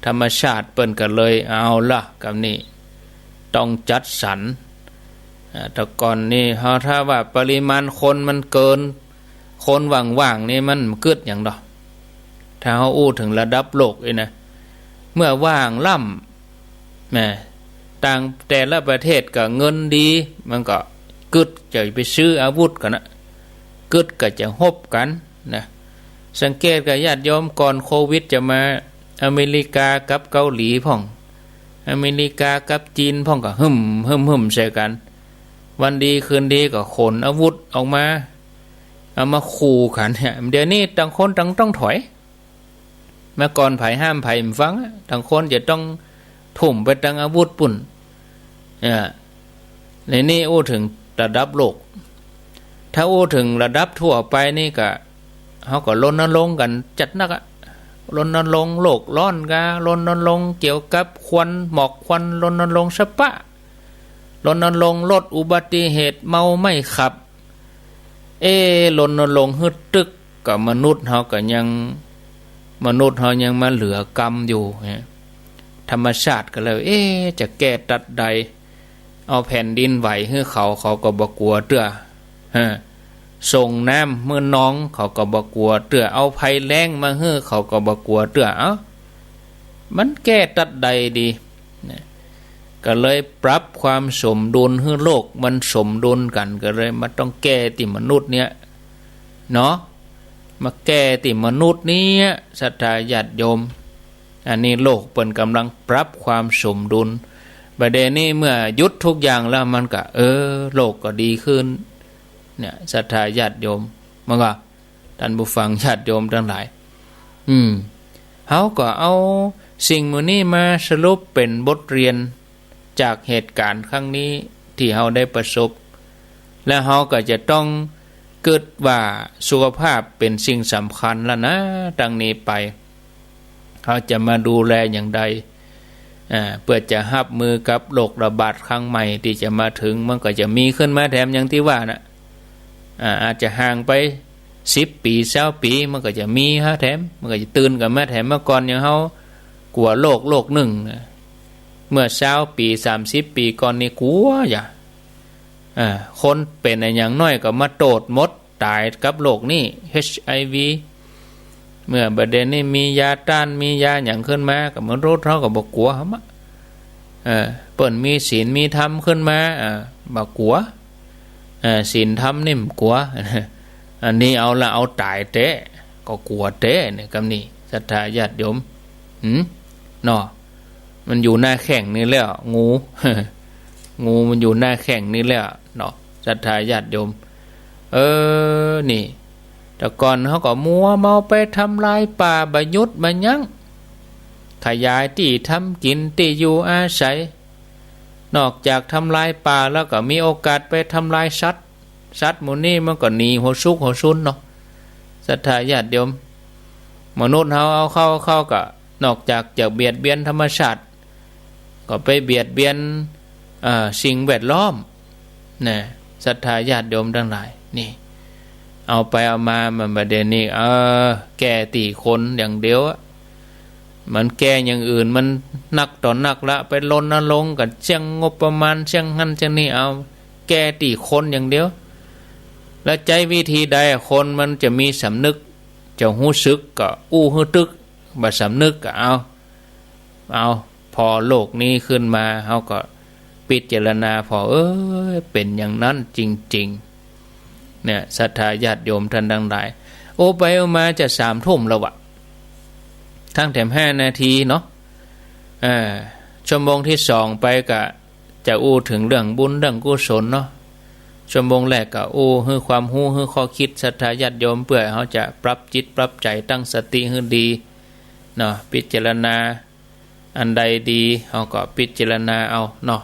ธรรมชาติเปิ้นก็เลยเอาละกับนี่ต้องจัดสรรแต่ก่อนนี่ถ้าว่าปริมาณคนมันเกินคนว่างๆนี่มันเกิดอย่างดอกถ้าเขาอู้ถึงระดับโลกนะเมื่อว่างล่ำแม่ต่างแต่ละประเทศก็เงินดีมันก็กึดจะไปซื้ออาวุธกันนะกึดก็จะฮบกันนะสังเกตกับญาติโยมก่อนโควิดจะมาอเมริกากับเกาหลีพ่องอเมริกากับจีนพ่องก็หึ่มใส่กันวันดีคืนดีก็ขนอาวุธออกมาเอามาขู่กันเนี่ยเดี๋ยวนี้ต่างคนต่างต้องถอยเมื่อก่อนไผ่ห้ามไผ่ฟังต่างคนจะต้องทุ่มไปตั้งอาวุธปุ่นในนี้อู้ถึงระดับโลกถ้าอู้ถึงระดับทั่วไปนี่ก็เขาก็รณรงค์กันจัดนักรณรงค์โลกร้อนการณรงค์เกี่ยวกับควันหมอกควันรณรงค์สปะรณรงค์ลดอุบัติเหตุเมาไม่ขับรณรงค์ฮึดตึกกับมนุษย์เฮาก็ยังมาเหลือกรรมอยู่ธรรมชาติก็เลยจะแก้ตัดใดเอาแผ่นดินไหวให้เขาก็บ่กลัวเตื้อส่งน้ำเมื่อน้องเขาก็บ่กลัวเตื้อเอาภัยแล้งมาให้เขาก็บ่กลัวเตื้อมันแก้ตัดใดดีก็เลยปรับความสมดุลให้โลกมันสมดุลกันก็เลยมาต้องแก้ที่มนุษย์เนี่ยเนาะมาแก้ที่มนุษย์นี้ศรัทธาญาติโยมอันนี้โลกเปิ่นกำลังปรับความสมดุลประเด็นนี้เมื่อยุดทุกอย่างแล้วมันก็โลกก็ดีขึ้นเนี่ยศรัทธาญาติโยมมันก็ท่านผู้ฟังญาติโยมทั้งหลายเขาก็เอาสิ่งมื้อนี้มาสรุปเป็นบทเรียนจากเหตุการณ์ครั้งนี้ที่เขาได้ประสบและเขาก็จะต้อง เกิดว่าสุขภาพเป็นสิ่งสำคัญแล้วนะดังนี้ไปเขาจะมาดูแลอย่างใดเพื่อจะรับมือกับโรคระบาดครั้งใหม่ที่จะมาถึงมันก็จะมีขึ้นมาแถมอย่างที่ว่านะอาจจะห่างไป10 ปี20 ปีมันก็จะมีฮะแถมมันก็จะตื่นกับแม่แถมเมื่อก่อนอย่างเขากลัวโรคหนึ่งเมื่อ20 ปี30 ปีก่อนนี่กลัวอย่าคนเป็นอย่างน้อยก็มาโตดมดตายกับโรคนี้ HIV เมื่อประเด็นนี้มียาต้านมียาอย่างขึ้นมากับมนุษย์เขาก็บอกกลัวเขาเปิ่นมีศีลมีธรรมขึ้นมาบอกกลัวศีลธรรมนี่มกลัวอันนี้เอาละเอาตายเตะก็กลัวเตะเนี่ยคำนี้ศรัทธาญาติโยมเนาะมันอยู่หน้าแข้งนี่แล้วงูงูมันอยู่หน้าแข้งนี่แล้วเนาะศรัทธาญาติโยมนี่แต่ก่อนเขาก็มัวเมาไปทำลายป่าบยุทธ์บยั้งขยายที่ทำกินที่อยู่อาศัยนอกจากทำลายป่าแล้วก็มีโอกาสไปทำลายสัตว์หมู่นี้มันก็หนีหัวซุกหัวซุนเนาะศรัทธาญาติโยมมนุษย์เขาเอาเข้าก็นอกจากจะเบียดเบียนธรรมชาติก็ไปเบียดเบียนสิ่งแวดล้อมนะศรัทธาญาติโยมทั้งหลายนี่เอาไปเอามามันประเด็นนี้แก่ตีคนอย่างเดียวมันแก่อย่างอื่นมันนักต่อนักละไปลนลงกับเชียงงบประมาณเชียงหันเชียงนี่เอาแก่ตีคนอย่างเดียวแล้วใจวิธีใดคนมันจะมีสำนึกจะหู้สึกก็อู้หู้ตึกบ่สำนึกก็เอาพอโลกนี้ขึ้นมาเขาก็พิจารณาพอเป็นอย่างนั้นจริงๆเนี่ยศรัทธาญาติโยมท่านทั้งหลายโอ้ไปเอามาจะ3 ทุ่มแล้ววะทั้งแถม5 นาทีเนาะชั่วโมงที่2ไปก็จะอู้ถึงเรื่องบุญเรื่องกุศลเนาะชั่วโมงแรกก็อู้ให้ความรู้ให้ข้อคิดศรัทธาญาติโยมเพื่อเขาจะปรับจิตปรับใจตั้งสติให้ดีเนาะพิจารณาอันใดดีเขาก็พิจารณาเอาเนาะ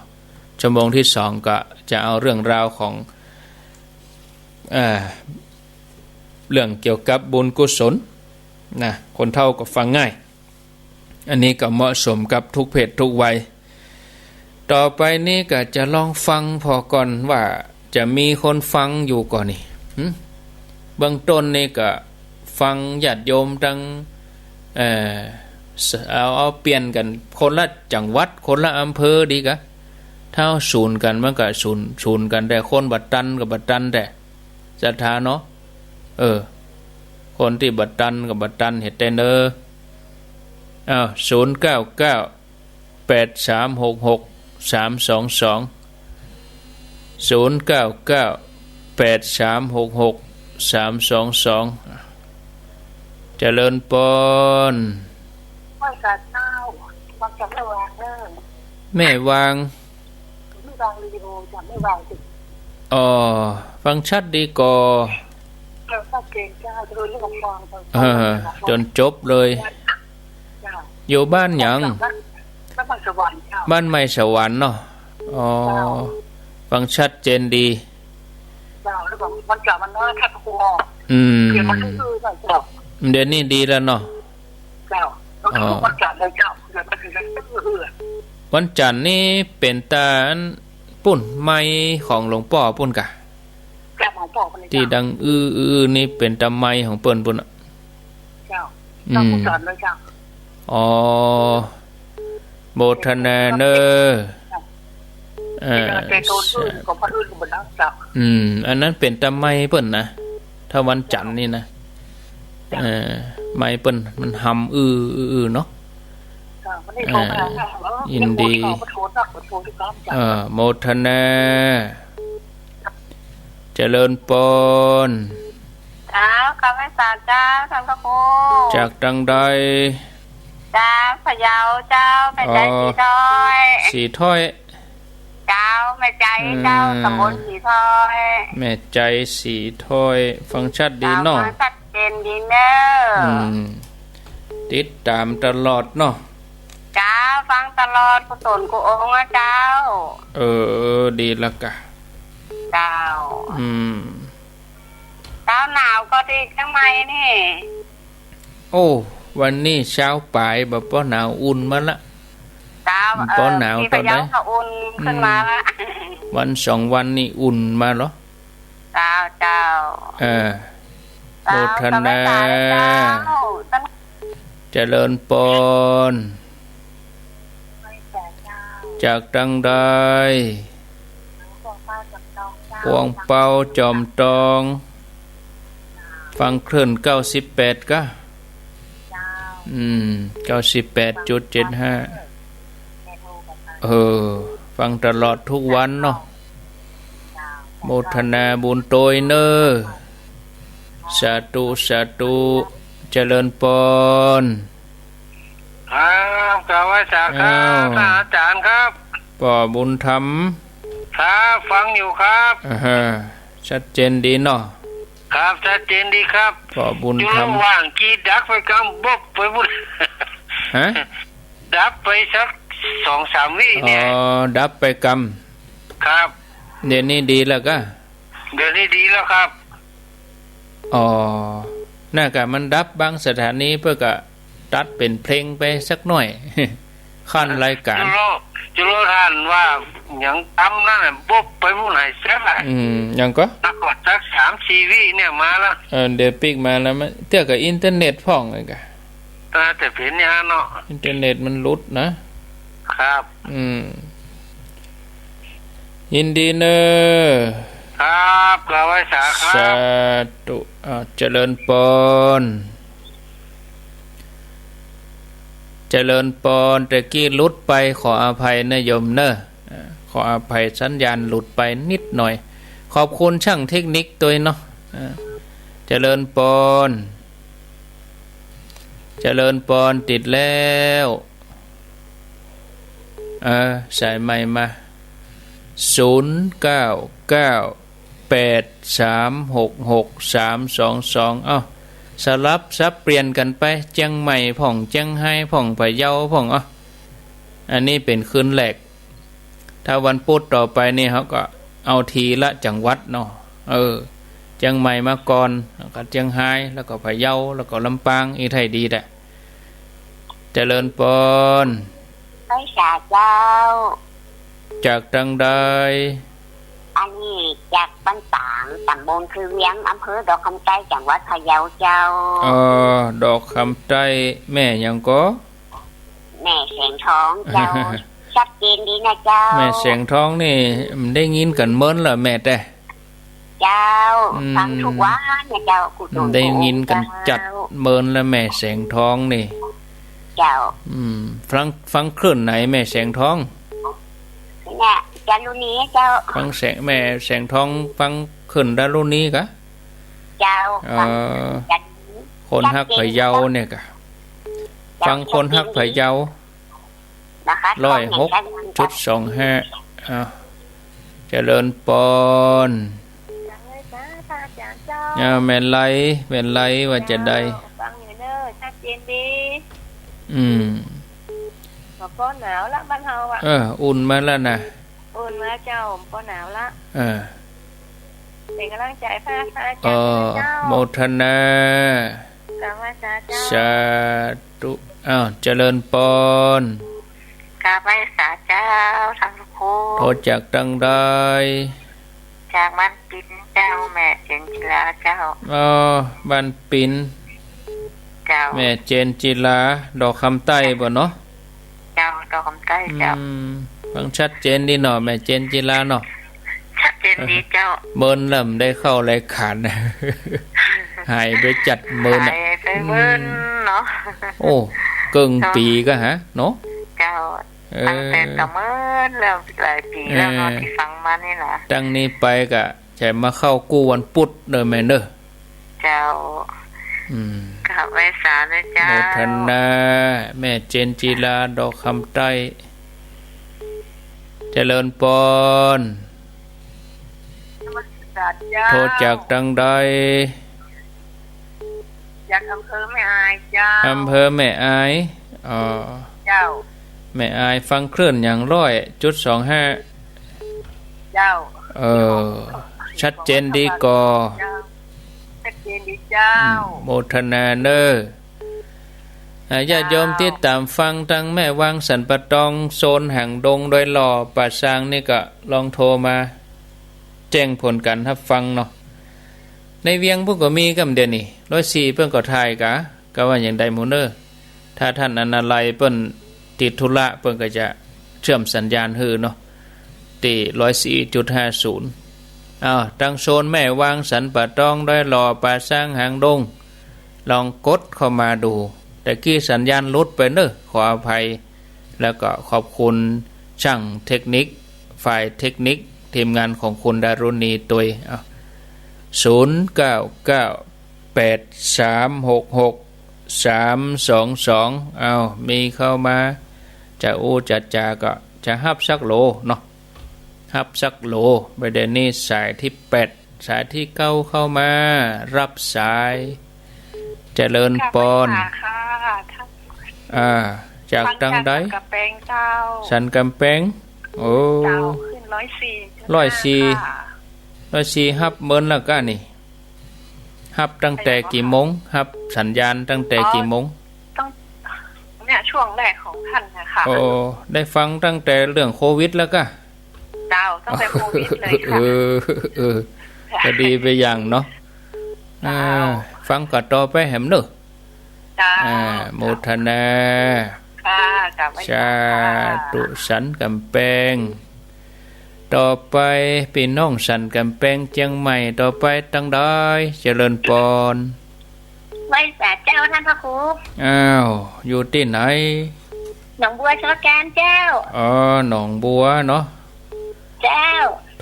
ชั่วโมงที่2ก็จะเอาเรื่องราวของเรื่องเกี่ยวกับบุญกุศลนะคนเฒ่าก็ฟังง่ายอันนี้ก็เหมาะสมกับทุกเพศทุกวัยต่อไปนี้ก็จะลองฟังพอก่อนว่าจะมีคนฟังอยู่ก่อนนี่เบื้องต้นนี่ก็ฟังญาติโยมทั้งเอาเปลี่ยนกันคนละจังหวัดคนละอำเภอดีกะถ้าศูนย์กันมันก็ศูนย์กันแต่คนบัดตันกับบัดตันแต่ศรัทธาเนาะคนที่บัดตันกับบัดตันเห็ดแต่เจริญปนไม่กาเจ้าบางจำไม่วางแม่วางไม่วางรีโอจำไม่วางสิฟังชัดดีก่อถ้าเก่งเจ้าจะรู้เรื่องฟังจนจบเลยอยู่บ้านหยังบ้านสวรรค์บ้านไม่สวรรค์เนาะฟังชัดเจนดีแล้วก็มันจับมันน้อยแค่คอเกี่ยวมันคือเจ้าเดี๋ยวนี้ดีแล้วเนาะเจ้าวันจันทร์เลยเจ้าเดี๋ยวมันถึงจะวันจันทร์นี่เป็นตาปุ่นไม้ของหลวงป่อปุ่นกะที่ดังนี่เป็นตาไม้ของเปิ้นปุ่นอ่ะเจ้าต้องสอนเลยเจ้าโมทนาเนออันนั้นเป็นตาไม้เปิ้นนะถ้าวันจันทร์นี่นะไม้เปิ้นมันหำเนาะยินดีโมทนาเจริญปนเจ้าข้าพเจ้าเจ้าท่านพระครูจากดังใดเจ้าพะเยาเจ้าแม่ใจสีถ้อยเจ้าแม่ใจเจ้าตำบลสีถ้อยแม่ใจสีถ้อยฟังชัดดีเนาะชัดเจนดีเนอะติดตามตลอดเนาะเจ้าฟังตลอดกุศลกุองค์เจ้าดีละกะเจ้า หนาวก็ดีจังไหมนี่ โอ้วันนี้เช้าปลายแบบป้อหนาวอุ่นมาละ เจ้า ป้อนหนาว ที่ ต พะ อนไหน เยาก็อุ่นขึ้นมาละ วัน2 วันนี่อุ่นมาเหรอ เจ้าเจ้า โมทนา เจ้า เจริญปนจากดังใดปวงเป้าจอมตอง ฟังคลื่น98ก็98.75ฟังตลอดทุกวันเนาะโมทนาบุญโตยเนอสาธุสาธุเจริญปน ครับกล่าวว่าจากครับท่านอาจารย์ครับ ป่อบุญธรรม ครับฟังอยู่ครับ ชัดเจนดีเนาะ ครับชัดเจนดีครับ ป่อบุญ อยู่ ธรร ระ ม หว่างกีดักไปกำบบไปบุญ ฮะ ดับไปสัก2-3 วิ อ๋อ เนี่ย ดับไปกรรม ครับ เดี๋ยวนี้ดีแล้วก็ เดี๋ยวนี้ดีแล้วครับ อ๋อน่ากะมันดับบางสถานีเพื่อกะตัดเป็นเพลงไปสักหน่อย ขั้นรายการ จุโรท่านว่าอย่างทำนั่นน่ะบบไปบุญไหนเสียละ ยังก็ นักกดสัก3-4 วิเนี่ยมาแล้ว เดี๋ยวปิกมาแล้วมันเที่ยวกับอินเทอร์เน็ตพ่องเลยกะ แต่เห็นเนี่ยเนาะ อินเทอร์เน็ตมันรุดนะครับยินดีเนอ ครับกล่าวว่าสาค สา รับ ธุเจริญปนเจริญปนตะกี้หลุดไปขออภัยนะโยมเนอะขออภัยสัญญาณหลุดไปนิดหน่อย ขอบคุณช่างเทคนิคตัวเนาะเจริญปนเจริญปนติดแล้วสายใหม่มา0998366322สลับซับเปลี่ยนกันไปเจียงใหม่ผ่องเจียงไฮ้ผ่องพะเยาผ่องอันนี้เป็นคืนแรกถ้าวันพุธต่อไปนี่เขาก็เอาทีละจังหวัดเนาะเจียงใหม่มาก่อนแล้วก็เจียงไฮ้แล้วก็พะเยาแล้วก็ลำปางอีไทยดีแหละเจริญปน ไปสาเจ้า จากดังใด อันนี้จากบ้านฝางตำบลคือเวียงอำเภอดอกคำใต้จังหวัดพะเยาเจ้า ดอกคำใต้แม่ยังก็ แม่แสงทองเจ้า ชัดเจนดีนะเจ้า แม่แสงทองนี่มันได้ยินกันเมินเหรอแม่แต่ เจ้าฟังทุกวันนะเจ้ากูโดน ได้ยินกันจัดเมินแล้วแม่แสงทองนี่ เจ้า ฟังคลื่นไหนแม่แสงทอง เนี่ยจารุนี้เจ้า ฟังแสงแม่แสงทองฟังคลื่นดารุนี้กะ เจ้าฟังจัน คนฮักพะเยาเนี่ยกะฟังคนฮักพะเยา นะคะ106.25เจริญปนแม่นไรว่าจะได้ ฟังอยู่เนอะชัดเจนดี ก็หนาวละบ้านเฮาอ่ะ อุ่นมาแล้วนะ อุ่นมาเจ้าก็หนาวละ เป็นกำลังใจพระอาจารย์เจ้า โมทนาก ราบไหว้เจ้า สาธุเจริญปน กราบไหว้สาเจ้าทางครู โทษจากดังใด จากมันปินเจ้าแม่เจนจิลาเจ้า บ้านปิน เจ้า แม่เจนจิลาดอกคำใต้บ่เนาะ เจ้าดอกคำใต้เจ้า ฟังชัดเจนดีเนาะแม่เจนจิลาเนาะ ชัดเจนดีเจ้า เมินเริ่มได้เข้ารายการ หายไปจัดเมิน ไปเมินเนาะ โอ้เกิงปีก็ฮะเนาะ เจ้าตั้งแต่ตะเมินแล้วหลายปีแล้วเนาะที่ฟังมานี่นะ ตั้งนี้ไปก็จะมาเข้ากู้วันพุธเด้อแม่เด้อ เจ้า กราบไหว้สานะเจ้า โมทนาแม่เจนจิลาดอกคำใต้เจริญปนโทษจากดังใด จากอำเภอแม่อายเจ้า อำเภอแม่อายเจ้า แม่อายฟังคลื่นอย่าง100.25เจ้า ชัดเจนดีกอ ชัดเจ เจ้าโมทนาเนอญาติโยมที่ตามฟังทั้งแม่วังสันปะตองโซนห่างดงโดยหล่อป่าซางนี่ก็ลองโทรมาแจ้งผลกันรับฟังเนาะในเวียงพวกก็มีกำเดียวนี่104เพิ่นก็ทายกะก็ว่าอย่างใดหมู่เนอถ้าท่านอนาลัยเปิ้นติดธุระเปิ้นก็จะเชื่อมสัญญาณฮือเนาะที่ 104.50 ตั้งโซนแม่วางสันป่าตองได้หล่อป่าสร้างหางดงลองกดเข้ามาดูแต่กี้สัญญาณหลุดไปเนอะขออภัยแล้วก็ขอบคุณช่างเทคนิคฝ่ายเทคนิคทีมงานของคุณดารุณีตุย0998366322มีเข้ามาจะจัดจาก็จะฮับสักโลเนาะฮับสักโลประเด็นนี้สายที่8สายที่9เข้ามารับสายเจริญปอนจากดังใดกำแพงเจ้าสันกำแพงโอ้เจ้าขึ้น104ฮับเมินแล้วก็นี่ฮับตั้งแต่กี่โมงฮับสัญญาณตั้งแต่กี่โมงต้องเนี่ยช่วงแรกของท่านนะคะโอ้ได้ฟังตั้งแต่เรื่องโควิดแล้วก็เจ้าตั้งแต่โควิดเลยค่ะก็ดีไปอย่างเนาะฟังก็ต่อไปแหมเนอะโมทนาสาธุสันกำแพงต่อไปพี่น้องสันกำแพงเชียงใหม่ต่อไปตั้งได้เจริญปอนไว้สาเจ้าท่านพระครูอยู่ที่ไหนหนองบัวชลการเจ้าหนองบัวเนาะเจ้า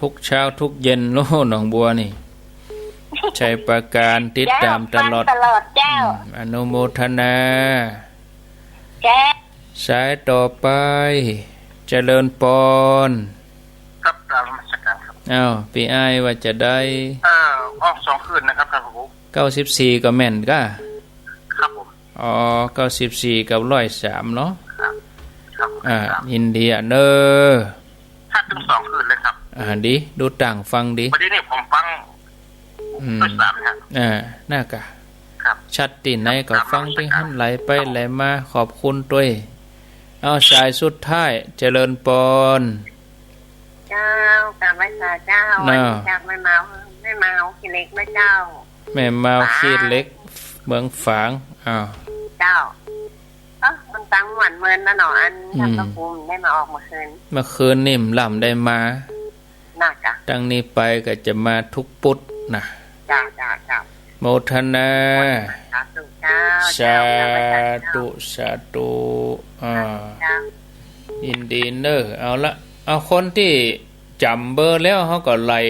ทุกเช้าทุกเย็นโลหนองบัวนี่ใช้ประการติดตามตลอดเจ้าอนุโมทนาสายต่อไปเจริญปอนครับกราบนมัสการครับพี่อ้ายว่าจะได้ออก2คืนนะครับครับผม94ก็แม่นก็ครับผม94กับ103เนาะครับยินดีเนอถ้าถึง2คืนเลยครับดีดูต่างฟังดีวันนี้นี่ผมฟัง3ครับน่ากะชัดติไหนก็ฟังที่หันไหลไปไหลมาขอบคุณด้วยสายสุดท้ายเจริญปอนเจ้ากลับมาเจ้าจากไม่เมาขี้เล็กไม่เจ้าแม่เมาขี้เล็กเมืองฝางเจ้ามันตั้งหวันเมินนะหนออันทำกระพุมได้มาออกเมื่อคืนนิ่มล่ำได้มาน่ากะตั้งนี้ไปก็จะมาทุกปุดนะเจ้าโมทนาสาธุยินดีเนอเอาละเอาคนที่จำเบอร์แล้วเขาก็ไล่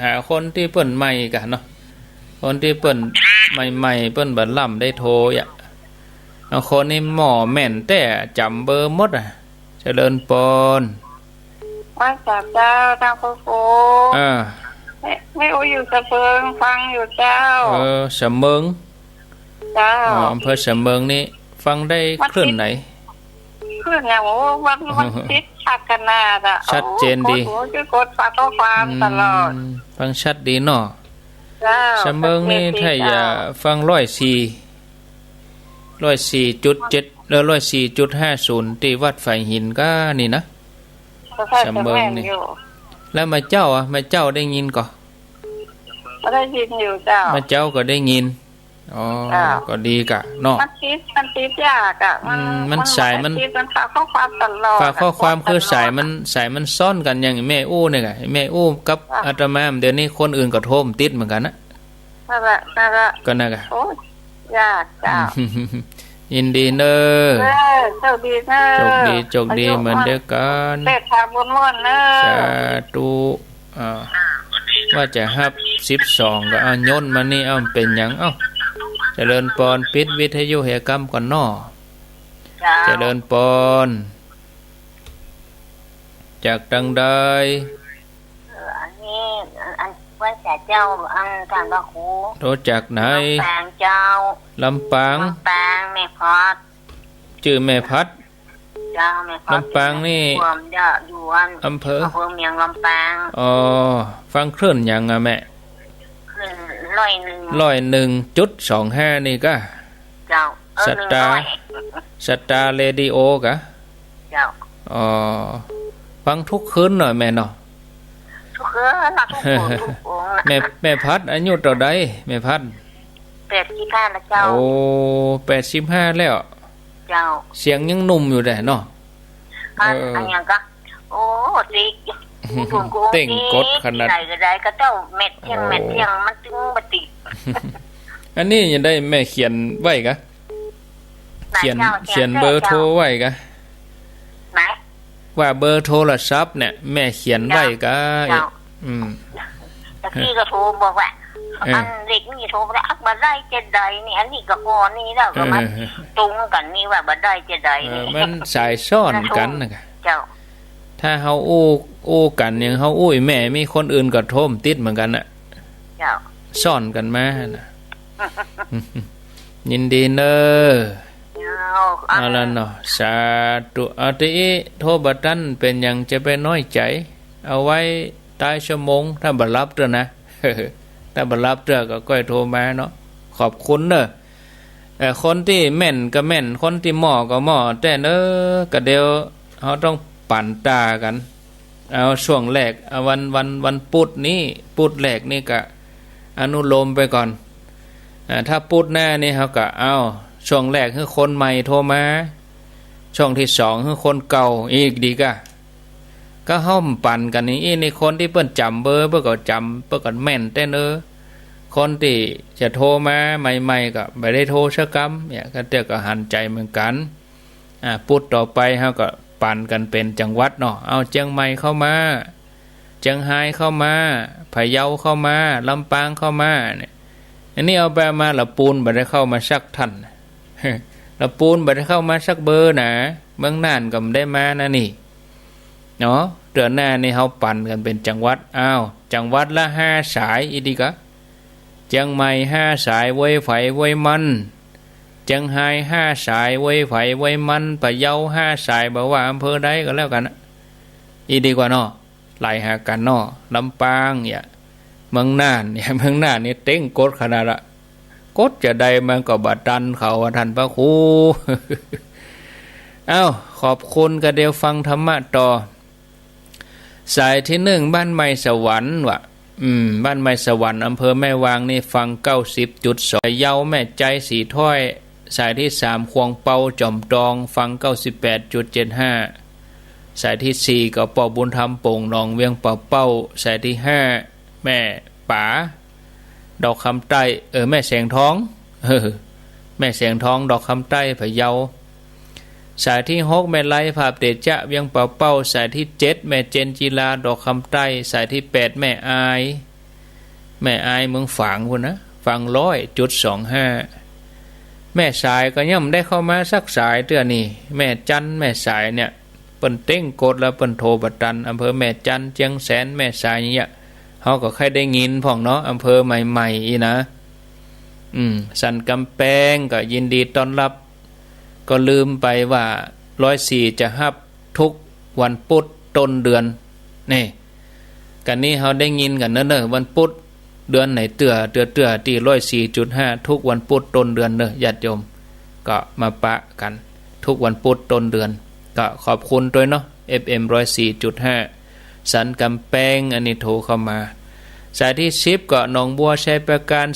หาคนที่เปิ้นใหม่กันเนาะคนที่เปิ้นใหม่เปิ้นบัดล่ำได้โทรเอาคนนี้หมอแม่นแต่จำเบอร์หมดเจริญปอนว่าจากเจ้าทางโฟไม่อยู่สะเพิงฟังอยู่เจ้าสะเมิงเจ้าอำเภอสะเมิงนี่ฟังได้คลื่นไหนคลื่นเนี่ยวันติดชัดกันนาดชัดเจนดีกดฝากข้อความตลอดฟังชัดดีเนาะสะเมิงนี่ถ้าอย่าฟัง104.7 แล้ว 104.50 ที่วัดฝ่ายหินก็นี่นะสะเมิงนี่แล้วมาเจ้าได้ยินก่อได้ยินอยู่เจ้ามาเจ้าก็ได้ยินก็ดีกะเนาะมันติดยากอ่ะมันสายมันฝากข้อความตลอดฝากข้อความคือสายมันซ่อนกันอย่างแม่อู้เนี่ยไงแม่อู้กับอาตมาเดี๋ยวนี้คนอื่นก็โทรมติดเหมือนกันนะนั่นแหละก็นั่นแหละโอ้ยากจ้ายินดีเนอโชคดีเนอโชคดีเหมือนเดียวกันเตะทางม้วนๆเนอสาธุว่าจะฮับ12ก็ย่นมานี่เป็นหยังเจริญปอนปิดวิทยุเหตุกรรมก่อนน้อเจริญปอนจากดังใดอันนี้ว่าแต่เจ้าการพระครูรู้จักไหนลำปางเจ้าลำปางแม่พัดชื่อแม่พัดเจ้าแม่พัดลำปางนี่อำเภอเมืองลำปางฟังคลื่นยังแม่คลื่น 100.25นี่ก็เจ้าสตาร์เรดิโอกะเจ้าอ๋อฟังทุกคืนหน่อยแม่เนาะทุกคืนนะทุกแม่พัดอายุเท่าใดแม่พัด85แล้วเจ้าโอ้85แล้วเจ้าเสียงยังหนุ่มอยู่แหละเนาะอันยังก็โอ้สิเต่งกดขนาดไหนก็ได้ก็เจ้าเม็ดเที่ยงมันจึงบ่ติดอันนี้ยังได้แม่เขียนไว้กะเขียนเบอร์โทรไว้กะไหนว่าเบอร์โทรศัพท์เนี่ยแม่เขียนไว้กะตะกี้ก็โทรบอกว่าอันเด็กนี่โทรไปอักมาได้จะได้นี่อันนี้ก็พอนี่แล้วก็มันตรงกันนี่ว่าบ่ได้จะได้นี่มันสายซ่อนกันนะเจ้าถ้าเฮาอู้กันอย่างเฮาอุ้ยแม่มีคนอื่นก็โทรมติดเหมือนกันน่ะเจ้าซ่อนกันมาน่ะยินดีเด้อเอาล่ะเนาะสาธุเอาติโทรบ่ทันเป็นหยังจะไปน้อยใจเอาไว้ตายชั่วโมงถ้าบ่รับเด้อนะถ้าบ่รับเด้อก็ค่อยโทรมาเนาะขอบคุณเด้อคนที่แม่นก็แม่นคนที่หม้อก็หม้อแต่ก็เดี๋ยวเฮาต้องปั่นตากันเอาช่วงแรกเอาวันพุธนี้พุธแรกนี่ก็อนุโลมไปก่อนถ้าพุธหน้านี่เฮาก็เอาช่วงแรกคือคนใหม่โทรมาช่วงที่2คือคนเก่าอีกดีก็ห้อมปั่นกันนี่ในคนที่เปิ้นจำเบอร์เปิ้นก็จำเปิ้นก็แม่นแต่คนที่จะโทรมาใหม่ๆก็บ่ได้โทรสักคำเนี่ยก็เดี๋ยวก็หันใจเหมือนกันพุธต่อไปเฮาก็ปั่นกันเป็นจังหวัดเนาะเอาเชียงใหม่เข้ามาเชียงรายเข้ามาพะเยาเข้ามาลำปางเข้ามาเนี่ยอันนี้เอาไปมาละปูนบ่ได้เข้ามาสักท่านละปูนบ่ได้เข้ามาสักเบอร์นะเมืองน่านก็บ่ได้มานะนี่เนาะเดือนหน้านี่เฮาปั่นกันเป็นจังหวัดอ้าวจังหวัดละ5สายอีดีกะเชียงใหม่5สายเว้ยไฝเว้ยมันเชียงราย5สายเว้ยไฝเว้ยมันพะเยา5สายบ่ว่าอำเภอใดก็แล้วกันอีดีกว่าเนาะไล่หากันเนาะลำปางเนี่ยเมืองน่านเนี่ยเมืองน่านนี่เต็งกดขนาดละกดจะได้มันก็บ่ทันเขาท่านพระครูอ้าวขอบคุณก็เดี๋ยวฟังธรรมะต่อสายที่1บ้านใหม่สวรรค์ว่ะบ้านใหม่สวรรค์อำเภอแม่วางนี่ฟัง 90.2 เยาแม่ใจสีถ้อยสายที่3ควงเปาจอมตองฟัง 98.75 สายที่4ก็ปอบุญธรรมโป่งหนองเวียงป่าเป้าสายที่5แม่ป๋าดอกคำใต้แม่แสงทองแม่แสงทองดอกคำใต้พะเยาสายที่6แม่ไลภาพเตจะเวียงป่าเป้าสายที่7แม่เจนจีลาดอกคำใต้สายที่8แม่อายเมืองฝางพุ่นนะฟัง 100.25 แม่สายก็ย่ำได้เข้ามาสักสายเตื้อนี่แม่จันแม่สายเนี่ยเปิ้นเต้งกดแล้วเปิ้นโทรบัดตันอำเภอแม่จันเจียงแสนแม่สายเนี่ยเฮาก็ใครได้ยินพ่องเนาะอำเภอใหม่ๆอีนะสันกำแพงก็ยินดีต้อนรับก็ลืมไปว่า104จะฮับทุกวันพุธต้นเดือนนี่กันนี้เฮาได้ยินกันเนอะวันพุธเดือนไหนเตื้อที่ 104.5 ทุกวันพุธต้นเดือนเนอะญาติโยมก็มาปะกันทุกวันพุธต้นเดือนก็ขอบคุณด้วยเนาะ FM 104.5 สันกำแพงอันนี้โทรเข้ามาสายที่10ก็หนองบัวชัยประการ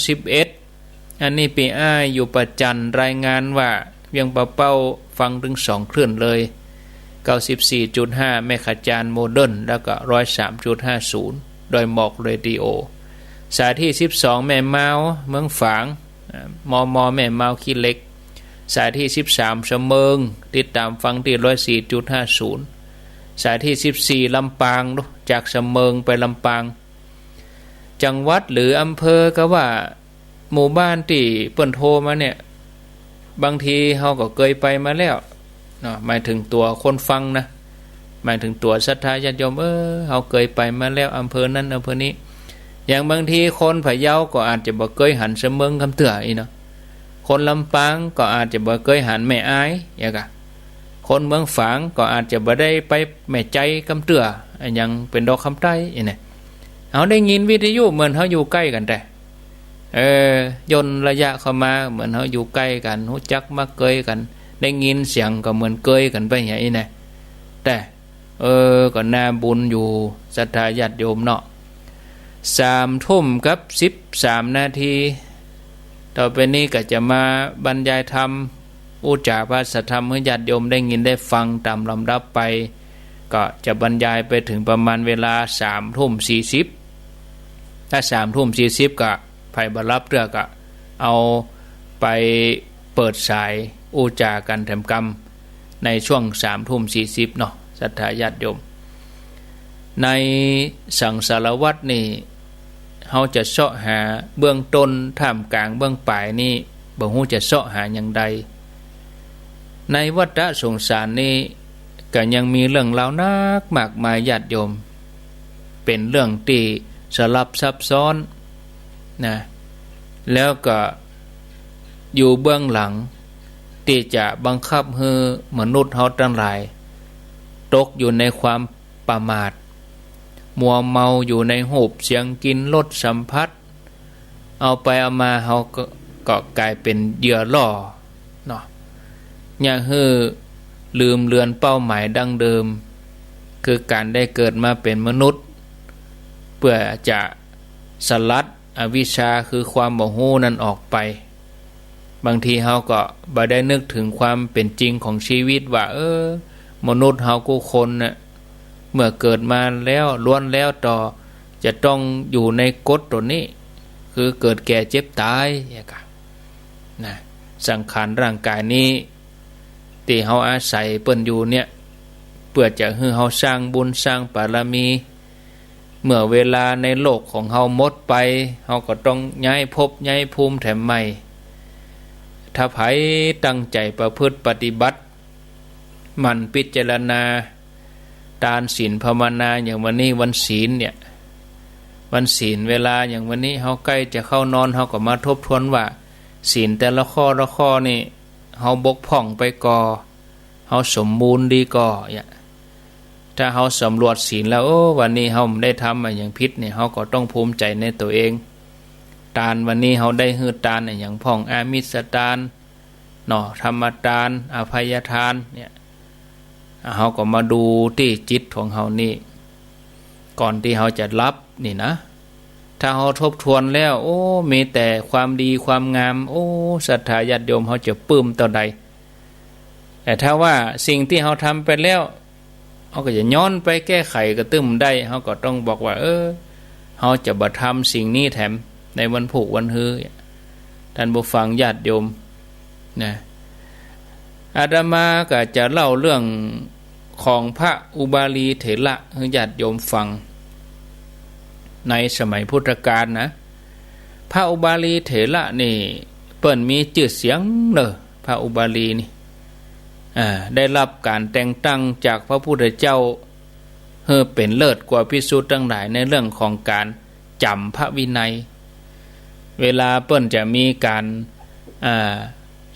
11อันนี้ปีอ้ายอยู่ประจันรายงานว่าเวียงป่าเป้าฟังถึง2คลื่นเลย 94.5 แม่ขจานโมเดิร์นแล้วก็ 103.50 โดยหมอกเรดิโอสายที่12แม่เมาเมืองฝางมแม่เมาขี้เล็กสายที่13เสมิงติดตามฟังที่ 104.50 สายที่14ลำปางจากเสมิงไปลำปางจังหวัดหรืออำเภอก็ว่าหมู่บ้านที่เปิ้นโทรมาเนี่ยบางทีเฮาก็เคยไปมาแล้วเนาะหมายถึงตัวคนฟังนะหมายถึงตัวศรัทธาญาติโยมเฮาเคยไปมาแล้วอำเภอนั้นอำเภอนี้อย่างบางทีคนพะเยาก็อาจจะบ่เคยหันเสมิงคำเตื้ออีเนาะคนลำปางก็อาจจะบ่เคยหันแม่อายอย่างกะคนเมืองฝางก็อาจจะบ่ได้ไปแม่ใจคำเตื้ออย่างเป็นดอกคำใต้อีเนี่ยเฮาได้ยินวิทยุเหมือนเฮาอยู่ใกล้กันแต่ ย่นระยะเข้ามาเหมือนเขาอยู่ใกล้กันรู้จักมาเกยกันได้ยินเสียงก็เหมือนเกยกันไปอย่างนี้นะแต่ก็น่าบุญอยู่ศรัทธาญาติโยมเนาะ3 ทุ่มกับ13 นาทีต่อไปนี้ก็จะมาบรรยายธรรมอุจาภาสธรรมให้ญาติโยมได้ยินได้ฟังตามลำดับไปก็จะบรรยายไปถึงประมาณเวลา3 ทุ่ม 40ถ้า3 ทุ่ม 40ก็ไผบ่รับเรือก็เอาไปเปิดสายอุจากันแถมกรรมในช่วง3 ทุ่ม 40เนาะศรัทธาญาติโยมในสังสารวัตรนี่เฮาจะเสาะหาเบื้องต้นท่ามกลางเบื้องปลายนี่บ่ฮู้จะเสาะหาอย่างใดในวัฏสงสารนี่ก็ยังมีเรื่องราวนักมากมายญาติโยมเป็นเรื่องที่สลับซับซ้อนนะแล้วก็อยู่เบื้องหลังที่จะบังคับให้มนุษย์เฮาทั้งหลายตกอยู่ในความประมาทมัวเมาอยู่ในหูบเสียงกินรสสัมผัสเอาไปเอามาเฮาก็กลายเป็นเหยื่อล่อเนาะอย่าให้ลืมเลือนเป้าหมายดั้งเดิมคือการได้เกิดมาเป็นมนุษย์เพื่อจะสลัดอวิชชาคือความบ่ฮู้นั้นออกไปบางทีเฮาก็บ่ได้นึกถึงความเป็นจริงของชีวิตว่ามนุษย์เฮากูคนน่ะเมื่อเกิดมาแล้วล้วนแล้วต่อจะต้องอยู่ในกฎตัวนี้คือเกิดแก่เจ็บตายอย่างกะนะสังขารร่างกายนี้ที่เฮาอาศัยเปิ้นอยู่เนี่ยเพื่อจะให้เฮาสร้างบุญสร้างบารมีเมื่อเวลาในโลกของเฮาหมดไปเฮาก็ต้องย้ายภพย้ายภูมิแถมใหม่ถ้าไผตั้งใจประพฤติปฏิบัติมันพิจารณาทานศีลภาวนาอย่างวันนี้วันศีลเนี่ยวันศีลเวลาอย่างวันนี้เฮาใกล้จะเข้านอนเฮาก็มาทบทวนว่าศีลแต่ละข้อนี่เฮาบกพร่องไปก่อเฮาสมบูรณ์ดีก่อเนี่ยถ้าเฮาสำรวจศีลแล้ววันนี้เฮาได้ทำอย่างผิดเนี่ยเฮาก็ต้องภูมิใจในตัวเองทานวันนี้เฮาได้ฮือทานอย่างพ่องอามิสทานเนาะธรรมทานอภัยทานเนี่ยเฮาก็มาดูที่จิตของเฮานี่ก่อนที่เฮาจะรับนี่นะถ้าเฮาทบทวนแล้วมีแต่ความดีความงามศรัทธาญาติโยมเฮาจะปลื้มต่อใดแต่ถ้าว่าสิ่งที่เฮาทำไปแล้วเฮาก็จะย้อนไปแก้ไขก็ตึ้มได้เฮาก็ต้องบอกว่าเฮาจะบ่ทำสิ่งนี้แถมในวันผูกวันฮือท่านผู้ฟังญาติโยมนะอาตมาก็จะเล่าเรื่องของพระอุบาลีเถระให้ญาติโยมฟังในสมัยพุทธกาลนะพระอุบาลีเถระนี่เปิ้นมีชื่อเสียงเด้อพระอุบาลีนี่ได้รับการแต่งตั้งจากพระพุทธเจ้าให้เป็นเลิศกว่าภิกษุทั้งหลายในเรื่องของการจำพระวินัยเวลาเปิ้นจะมีการ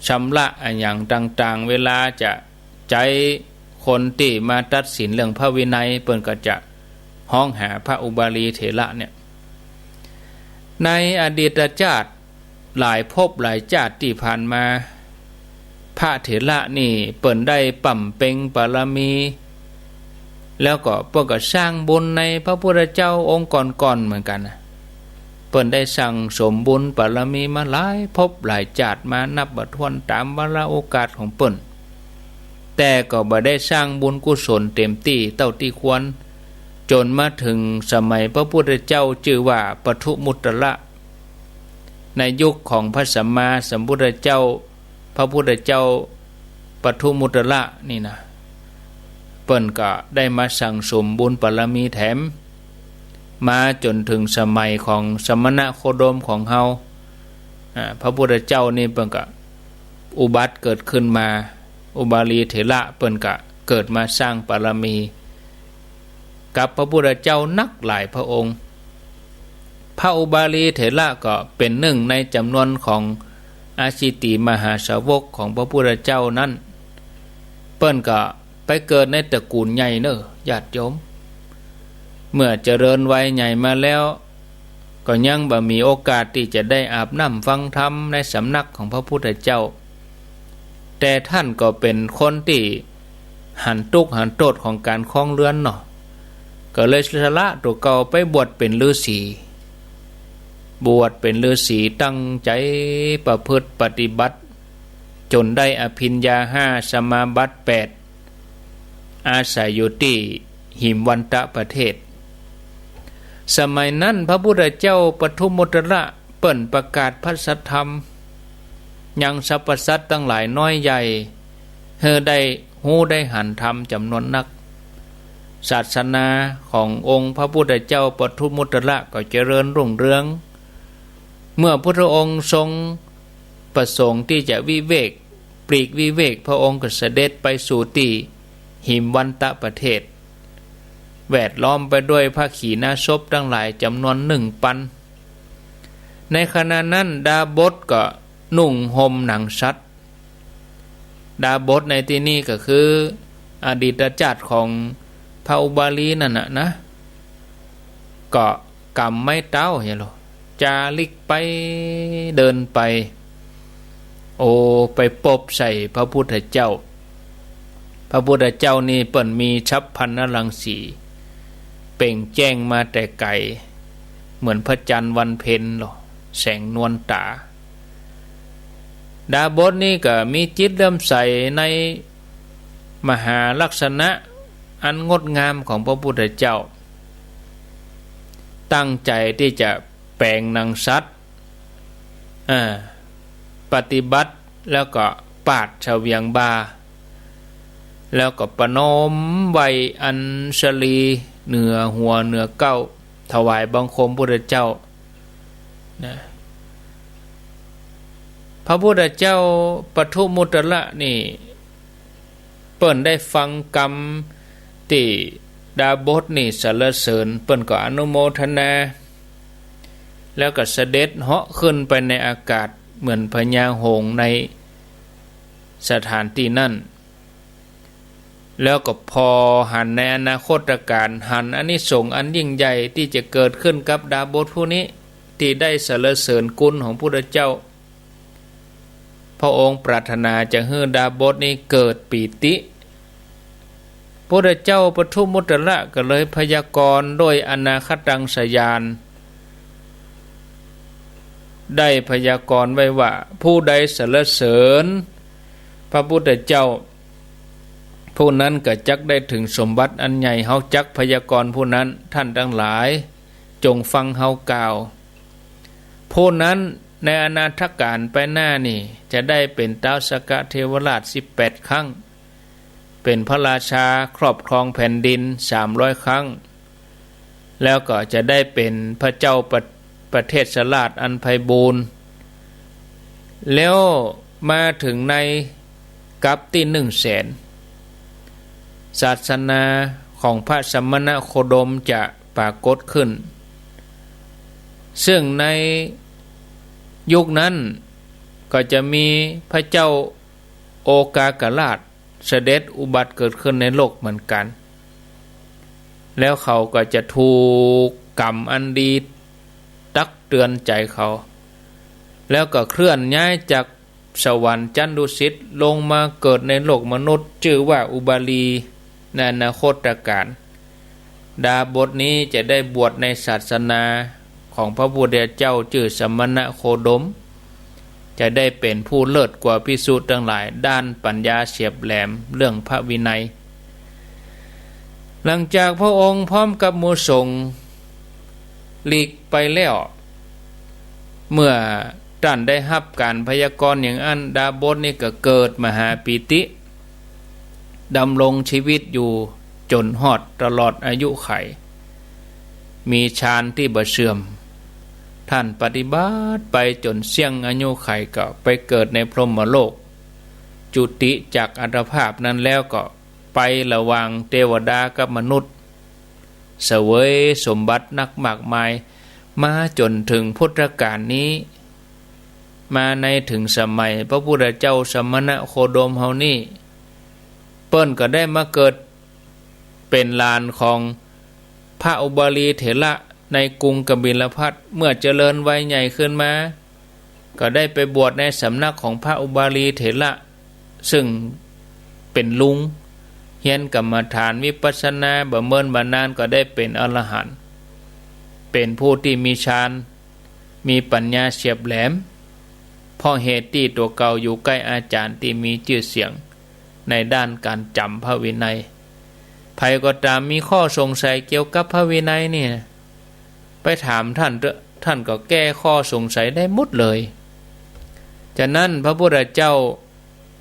ชำระอย่างต่างๆเวลาจะใจคนที่มาตัดสินเรื่องพระวินัยเปิ้นก็จะห้องหาพระอุบาลีเถระเนี่ยในอดีตชาติหลายภพหลายชาติที่ผ่านมาพระเถระนี่เปิ้นได้ปั่มเพ็งบารมีแล้วก็เปิ้นก็สร้างบุญในพระพุทธเจ้าองค์ก่อนๆเหมือนกันนะเปิ้นได้สั่งสมบุญบารมีมาหลายภพหลายชาติมานับบ่ถ้วนตามวาระโอกาสของเปิ้นแต่ก็บ่ได้สร้างบุญกุศลเต็มที่เท่าที่ควรจนมาถึงสมัยพระพุทธเจ้าชื่อว่าปทุมุตตระในยุคของพระสัมมาสัมพุทธเจ้าพระพุทธเจ้าปทุมุตตระนี่นะเปิ้นก็ได้มาสั่งสมบุญบารมีแถมมาจนถึงสมัยของสมณโคดมของเฮาพระพุทธเจ้านี่เปิ้นก็อุบัติเกิดขึ้นมาอุบาลีเถระเปิ้นก็เกิดมาสร้างบารมีกับพระพุทธเจ้านักหลายพระองค์พระอุบาลีเถระก็เป็นหนึ่งในจำนวนของอาชิติมหาสาวกของพระพุทธเจ้านั้นเปิ้นก็ไปเกิดในตระกูลใหญ่เนอะญาติโยมเมื่อเจริญวัยใหญ่มาแล้ว ก็ยังบ่มีโอกาสที่จะได้อาบน้ำฟังธรรมในสำนักของพระพุทธเจ้าแต่ท่านก็เป็นคนที่หันทุกข์หันโทษของการครองเรือนเนาะก็เลยสละตัวเก่าไปบวชเป็นฤาษีบวชเป็นฤาษีตั้งใจประพฤติปฏิบัติจนได้อภิญญา5สมาบัติ8อาศัยอยู่ที่หิมวันตะประเทศสมัยนั้นพระพุทธเจ้าปทุมมุตระเปิ่นประกาศพระสัทธรรมยังสรรพสัตว์ตั้งหลายน้อยใหญ่เฮอได้หูได้หันธรรมจำนวนนักศาสนาขององค์พระพุทธเจ้าปทุมมุตระก็เจริญรุ่งเรืองเมื่อพระองค์ทรงประสงค์ที่จะวิเวกปลีกวิเวกพระองค์ก็เสด็จไปสู่ที่หิมวันตะประเทศแวดล้อมไปด้วยพระขีณาสพทั้งหลายจำนวน1 ปันในขณะนั้นดาบสก็นุ่งห่มหนังสัตว์ดาบสในที่นี้ก็คืออดีตชาติของพระอุบาลีนั่นนะก็กำไม้เต้าเห็นหรอจาริกไปเดินไปไปปบใส่พระพุทธเจ้าพระพุทธเจ้านี่เปิ่นมีฉัพพรรณรังสีเปล่งแจ้งมาแต่ไกลเหมือนพระจันทร์วันเพ็ญหรอแสงนวลตาดาบสนี่ก็มีจิตเริ่มใสในมหาลักษณะอันงดงามของพระพุทธเจ้าตั้งใจที่จะแปลงนางสัตว์ปฏิบัติแล้วก็ปาดเฉวียงบาแล้วก็ประนมไว้อัญชลีเหนือหัวเหนือเก้าถวายบังคมพระพุทธเจ้านะพระพุทธเจ้าปทุมมุตระนี่เปิ้นได้ฟังกรรมที่ดาบสนี่สรรเสริญเปิ้นก็อนุโมทนาแล้วก็เสด็จเหาะขึ้นไปในอากาศเหมือนพญาหงส์ในสถานที่นั่นแล้วก็พอหันในอนาคตการหันอานิสงส์อันยิ่งใหญ่ที่จะเกิดขึ้นกับดาบสผู้นี้ที่ได้สรรเสริญคุณของพระพุทธเจ้าพระองค์ปรารถนาจะให้ดาบสนี้เกิดปีติพระพุทธเจ้าปทุมมุตระก็เลยพยากรณ์โดยอนาคตังสยานได้พยากรณ์ไว้ว่าผู้ใดสรรเสริญพระพุทธเจ้าผู้นั้นก็จักได้ถึงสมบัติอันใหญ่เฮาจักพยากรณ์ผู้นั้นท่านทั้งหลายจงฟังเฮากล่าวผู้นั้นในอนาถการไปหน้านี่จะได้เป็นท้าวสกเทวราช18 ครั้งเป็นพระราชาครอบครองแผ่นดิน300 ครั้งแล้วก็จะได้เป็นพระเจ้าประเทศสลาดอันไพบูรณ์แล้วมาถึงในกัปที่100,000ศาสนาของพระสมณโคดมจะปรากฏขึ้นซึ่งในยุคนั้นก็จะมีพระเจ้าโอกากราชเสด็จอุบัติเกิดขึ้นในโลกเหมือนกันแล้วเขาก็จะถูกกรรมอันดีตักเตือนใจเขาแล้วก็เคลื่อนย้ายจากสวรรค์ชั้นดุสิตลงมาเกิดในโลกมนุษย์ชื่อว่าอุบาลีในอนาคตการดาบสนี้จะได้บวชในศาสนาของพระพุทธเจ้าชื่อสมณโคดมจะได้เป็นผู้เลิศกว่าภิกษุทั้งหลายด้านปัญญาเฉียบแหลมเรื่องพระวินัยหลังจากพระองค์พร้อมกับหมู่สงฆ์หลีกไปแล้วเมื่อท่านได้รับการพยากรณ์อย่างอันดาบสนี่ก็เกิดมหาปีติดำรงชีวิตอยู่จนฮอดตลอดอายุไขมีฌานที่บ่เสื่อมท่านปฏิบัติไปจนเสี่ยงอายุไขก็ไปเกิดในพรหมโลกจุติจากอัตภาพนั้นแล้วก็ไประหว่างเทวดากับมนุษย์เสวยสมบัตินักมากมายมาจนถึงพุทธกาลนี้มาในถึงสมัยพระพุทธเจ้าสมณโคดมเฮานี่เปิ้นก็ได้มาเกิดเป็นลานของพระอุบาลีเถระ ในกรุงกบิลพัสดุเมื่อเจริญวัยใหญ่ขึ้นมาก็ได้ไปบวชในสำนักของพระอุบาลีเถระซึ่งเป็นลุงเฮียนกรรมฐานวิปัสสนาบ่เมินบ่นานก็ได้เป็นอรหันต์เป็นผู้ที่มีฌานมีปัญญาเฉียบแหลมเพราะเหตุที่ตัวเก่าอยู่ใกล้อาจารย์ที่มีชื่อเสียงในด้านการจำพระวินัยใครก็ตามมีข้อสงสัยเกี่ยวกับพระวินัยนี่ไปถามท่านท่านก็แก้ข้อสงสัยได้หมดเลยฉะนั้นพระพุทธเจ้า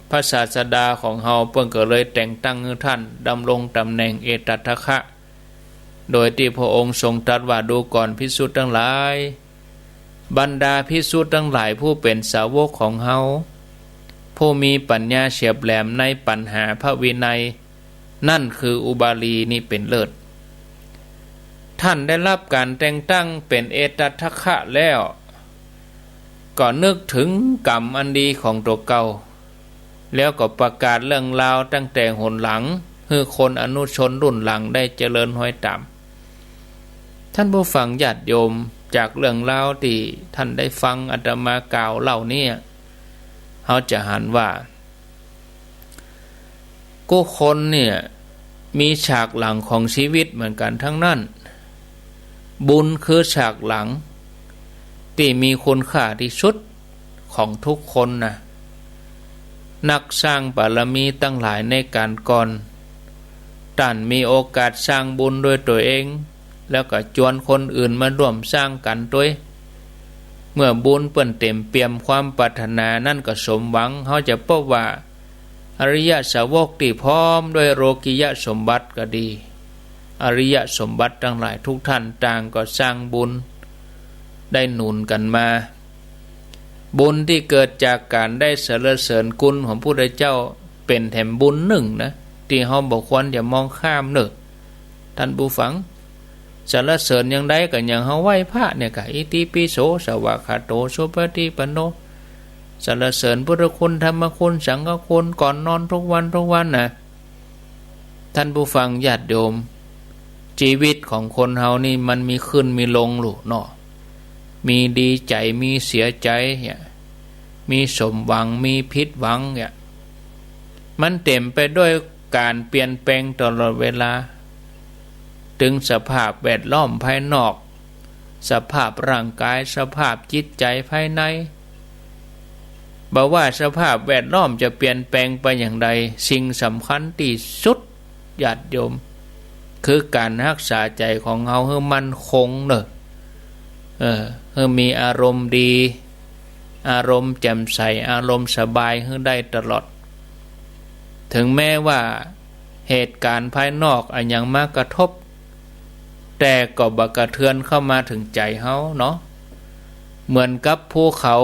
พระศาสดาของเฮาเพิ่นก็เลยแต่งตั้งให้ท่านดำรงตำแหน่งเอตัทคะโดยที่พระองค์ทรงตรัสว่าดูก่อนภิกษุทั้งหลายบรรดาภิกษุทั้งหลายผู้เป็นสาวกของเฮาผู้มีปัญญาเฉียบแหลมในปัญหาพระวินัยนั่นคืออุบาลีนี่เป็นเลิศท่านได้รับการแต่งตั้งเป็นเอตัทคะแล้วก็นึกถึงกรรมอันดีของตัวเก่าแล้วก็ประกาศเรื่องราวตั้งแต่หนหลังให้คนอนุชนรุ่นหลังได้เจริญห้อยตามท่านผู้ฟังญาติโยมจากเรื่องราวที่ท่านได้ฟังอาตมากล่าวเล่านี่เขาจะหันว่ากู้คนเนี่ยมีฉากหลังของชีวิตเหมือนกันทั้งนั้นบุญคือฉากหลังที่มีคุณค่าที่สุดของทุกคนนะนักสร้างบารมีตั้งหลายในการก่อนท่านมีโอกาสสร้างบุญด้วยตัวเองแล้วก็ชวนคนอื่นมาร่วมสร้างกันด้วยเมื่อบุญเปิ้นเต็มเปี่ยมความปรารถนานั่นก็สมหวังเขาจะพบว่าอริยสาวกที่พร้อมด้วยโลกิยสมบัติก็ดีอริยสมบัติทั้งหลายทุกท่านต่างก็สร้างบุญได้หนุนกันมาบุญที่เกิดจากการได้สรรเสริญคุณของพระพุทธเจ้าเป็นแถมบุญหนึ่งนะที่เฮาบ่ควรจะมองข้ามเนอะท่านผู้ฟังสรรเสริญอย่างใดก็อย่างเฮาไหว้พระเนี่ยก็อิติปิโสสวากขาโตสุปฏิปันโนสรรเสริญพุทธคุณธรรมคุณสังฆคุณก่อนนอนทุกวันนะท่านผู้ฟังญาติโยมชีวิตของคนเฮานี่มันมีขึ้นมีลงลูกเนาะมีดีใจมีเสียใจเนี่ยมีสมหวังมีผิดหวังเนี่ยมันเต็มไปด้วยการเปลี่ยนแปลงตลอดเวลาถึงสภาพแวดล้อมภายนอกสภาพร่างกายสภาพจิตใจภายในบอกว่าสภาพแวดล้อมจะเปลี่ยนแปลงไปอย่างไรสิ่งสำคัญที่สุดญาติโยมคือการรักษาใจของเราให้มั่นคงเนอะให้มีอารมณ์ดีอารมณ์แจ่มใสอารมณ์สบายให้ได้ตลอดถึงแม้ว่าเหตุการณ์ภายนอกอันยังมากระทบแต่ก็บ่กระเทือนเข้ามาถึงใจเฮาเนาะเหมือนกับภูเขา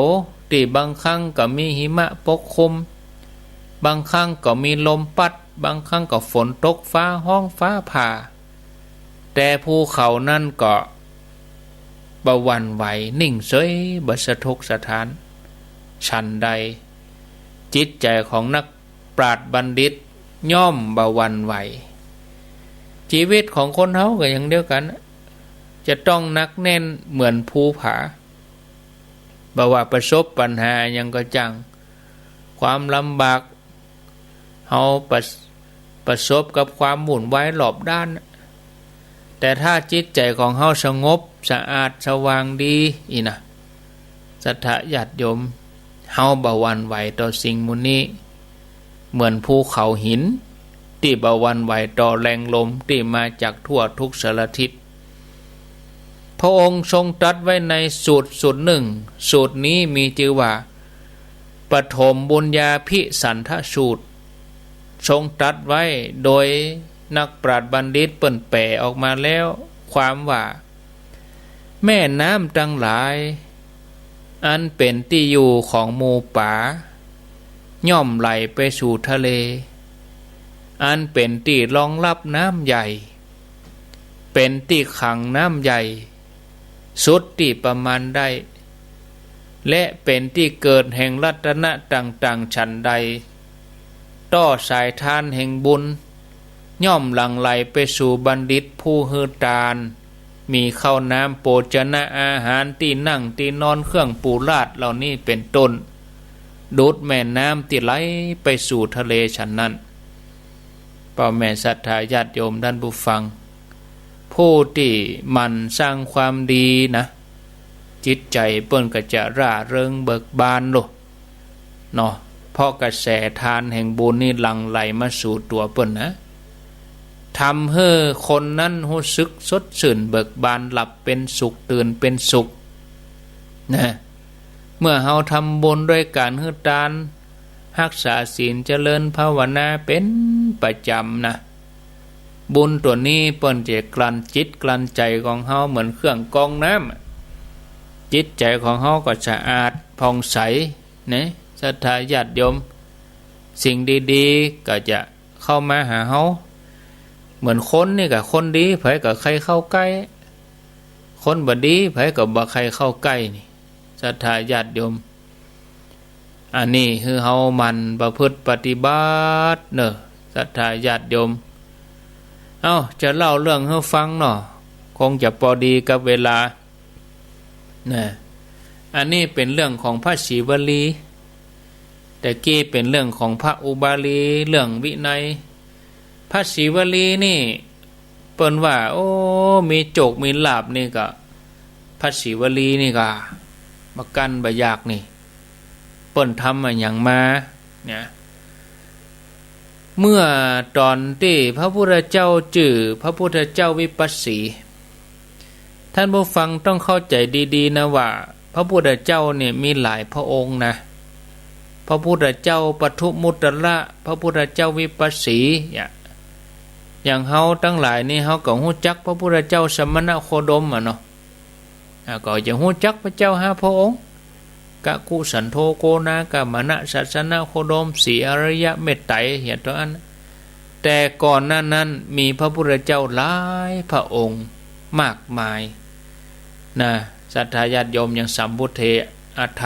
ที่บางครั้งก็มีหิมะปกคลุมบางครั้งก็มีลมพัดบางครั้งก็ฝนตกฟ้าห้องฟ้าผ่าแต่ภูเขานั่นก็บ่หวั่นไหวนิ่งเฉยบ่สะทกสะท้านฉันใดจิตใจของนักปราชญ์บัณฑิตย่อมบ่หวั่นไหวชีวิตของคนเฮาก็อย่างเดียวกันจะต้องหนักแน่นเหมือนภูผาบ่ว่าประสบปัญหายังก็จังความลำบากเฮาประสบกับความหมุนไหวรอบด้านแต่ถ้าจิตใจของเฮาสงบสะอาดสว่างดีอีนะศรัทธาญาติโยมเฮาบ่หวั่นไหวต่อสิ่งมุนี้เหมือนภูเขาหินที่บ่หวั่นไหวต่อแรงลมที่มาจากทั่วทุกสารทิศพระองค์ทรงตรัสไว้ในสูตรหนึ่งสูตรนี้มีชื่อว่าปฐมบุญญาภิสันทสูตรทรงตรัสไว้โดยนักปราชญ์บัณฑิตเปิ้นแปลออกมาแล้วความว่าแม่น้ำทั้งหลายอันเป็นที่อยู่ของหมู่ป่าย่อมไหลไปสู่ทะเลอันเป็นที่รองรับน้ำใหญ่เป็นที่ขังน้ำใหญ่สุดที่ประมาณได้และเป็นที่เกิดแห่งรัตนะต่างๆฉันใดต่อสายทานแห่งบุญย่อมหลั่งไหลไปสู่บัณฑิตผู้ฮือตาน มีข้าวน้ำโภชนะอาหารที่นั่งที่นอนเครื่องปูราดเหล่านี้เป็นต้นดูดแม่น้ำที่ไหลไปสู่ทะเลฉันนั้นพ่อแม่ศรัทธาญาติโยมท่านผู้ฟังผู้ที่มันสร้างความดีนะจิตใจเปิ้นก็จะร่าเริงเบิกบานโลเนาะเพราะกระแสทานแห่งบุญนี่หลั่งไหลมาสู่ตัวเปิ้นนะทำให้คนนั้นรู้สึกสดชื่นเบิกบานหลับเป็นสุขตื่นเป็นสุขนะเมื่อเฮาทำบุญด้วยการให้ทานรักษาศีลเจริญภาวนาเป็นประจำนะบุญตัวนี้เปิ้นจะกลั่นจิตกลั่นใจของเฮาเหมือนเครื่องกรองน้ำจิตใจของเฮาก็สะอาดผ่องใสนะศรัทธาญาติโยมสิ่งดีๆก็จะเข้ามาหาเฮาเหมือนคนนี่ก็คนดีไผก็ใครเข้าใกล้คนบ่ดีไผก็บ่ใครเข้าใกล้นี่ศรัทธาญาติโยมอันนี้คือเฮามันประพฤติปฏิบัติเนอะศรัทธาญาติโยมจะเล่าเรื่องให้ฟังเนาะคงจะพอดีกับเวลานะอันนี้เป็นเรื่องของพระศิวลีแต่กี้เป็นเรื่องของพระอุบาลีเรื่องวินัยพระศิวลีนี่เปิ้นว่าโอ้มีโจกมีลาภนี่ก็พระศิวลีนี่ก็มากันบ่ยากนี่เปิ้นทำมาหยังมาเนี่ยเมื่อตอนที่พระพุทธเจ้าจื่อพระพุทธเจ้าวิปัสสีท่านผู้ฟังต้องเข้าใจดีๆนะว่าพระพุทธเจ้าเนี่ยมีหลายพระองค์นะพระพุทธเจ้าปทุมมุตตระพระพุทธเจ้าวิปัสสีอย่างเฮาทั้งหลายนี่เฮาก็ฮู้จักพระพุทธเจ้าสมณโคดมเนาะก็จะฮู้จักพระเจ้า5พระองค์กะกุสันโธโกนากะมณะสัสนะโคดมสีอริยะเมตไตรเห็นตัวอันแต่ก่อนหน้านั้นมีพระพุทธเจ้าหลายพระองค์มากมายนะศรัทธาญาติโยมอย่างสัมพุทเทอัฏฐ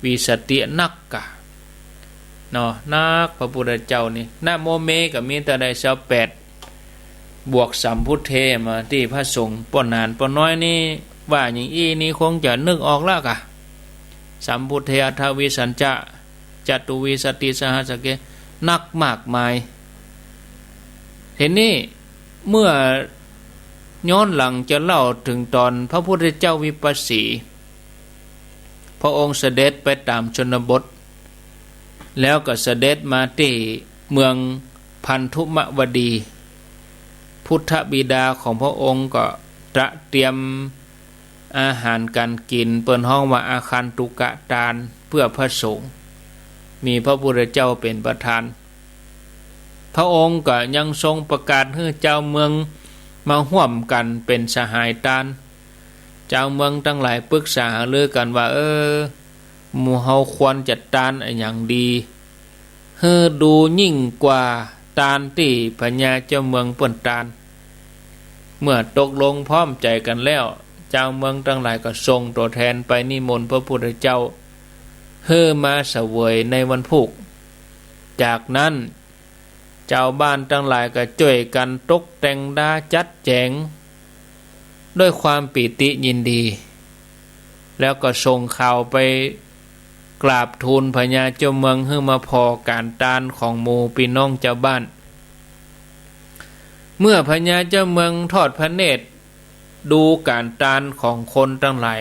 วิสตินักกะเนาะนักพระพุทธเจ้านี่นะโมเมก็มีแต่ได้28บวกสัมพุทเทมาที่พระสงฆ์ป้อนนานป้อนน้อยนี่ว่าอย่างอี้นี่คงจะนึกออกแล้วกะสัมพุทเทอัฏฐวิสัญจะจตุวิสติสหัสสเกนักมากมายเห็นนี่เมื่อย้อนหลังจะเล่าถึงตอนพระพุทธเจ้าวิปัสสีพระองค์เสด็จไปตามชนบทแล้วก็เสด็จมาที่เมืองพันธุมวดีพุทธบิดาของพระองค์ก็เตรียมอาหารการกินเปิ้นห้องว่าอาคันตุกะทานเพื่อพระสงฆ์มีพระพุทธเจ้าเป็นประธานพระองค์ก็ยังทรงประกาศให้เจ้าเมืองมาร่วมกันเป็นสหายทานเจ้าเมืองทั้งหลายปรึกษาหารือกันว่าหมู่เฮาควรจัดการอย่างดีให้ดูยิ่งกว่าทานที่พญาเจ้าเมืองเปิ้นทานเมื่อตกลงพร้อมใจกันแล้วเจ้าเมืองทั้งหลายก็ส่งตัวแทนไปนิมนต์พระพุทธเจ้าให้มาเสวยในวันพุกจากนั้นเจ้าบ้านทั้งหลายก็ช่วยกันตกแต่งดาจัดแจงด้วยความปิติยินดีแล้วก็ส่งข่าวไปกราบทูลพญาเจ้าเมืองให้มาพอการทานของหมู่พี่น้องเจ้าบ้านเมื่อพญาเจ้าเมืองทอดพระเนตรดูการทานของคนทั้งหลาย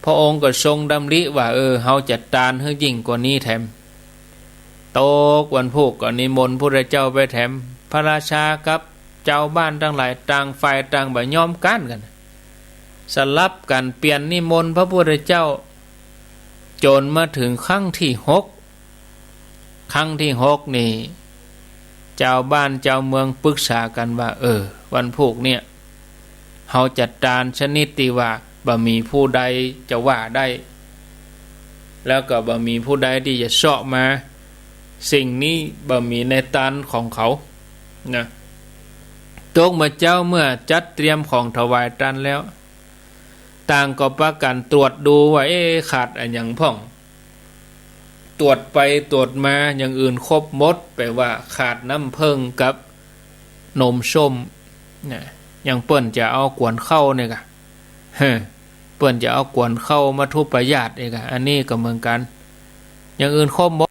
พระองค์ก็ทรงดำริว่าเฮาจัดทานให้ยิ่งกว่านี้แถมตกวันพุกก็นิมนต์พระเจ้าไปแถมพระราชากับเจ้าบ้านทั้งหลายต่างฝ่ายต่างบ่ยอมกันสลับกันเปลี่ยนนิมนต์พระพุทธเจ้าจนมาถึงครั้งที่6นี่เจ้าบ้านเจ้าเมืองปรึกษากันว่าวันพุกเนี่ยเฮาจัดการชนิดที่ว่าบ่มีผู้ใดจะว่าได้แล้วก็บ่มีผู้ใดที่จะเสาะมาสิ่งนี้บ่มีในตานของเขานะโจกมาเจ้าเมื่อจัดเตรียมของถวายทานแล้วต่างก็ประกันตรวจดูว่าขาดอันหยังพ่องตรวจไปตรวจมาอย่างอื่นครบหมดแปลว่าขาดน้ำผึ้งกับนมส้มนะ อย่างเปิ้นจะเอากวนเข้าเนี่ยกะเปิ้นจะเอากวนเข้ามาทุบประหยัดเองกะอันนี้ก็เหมือนกันอย่างอื่นครบหมด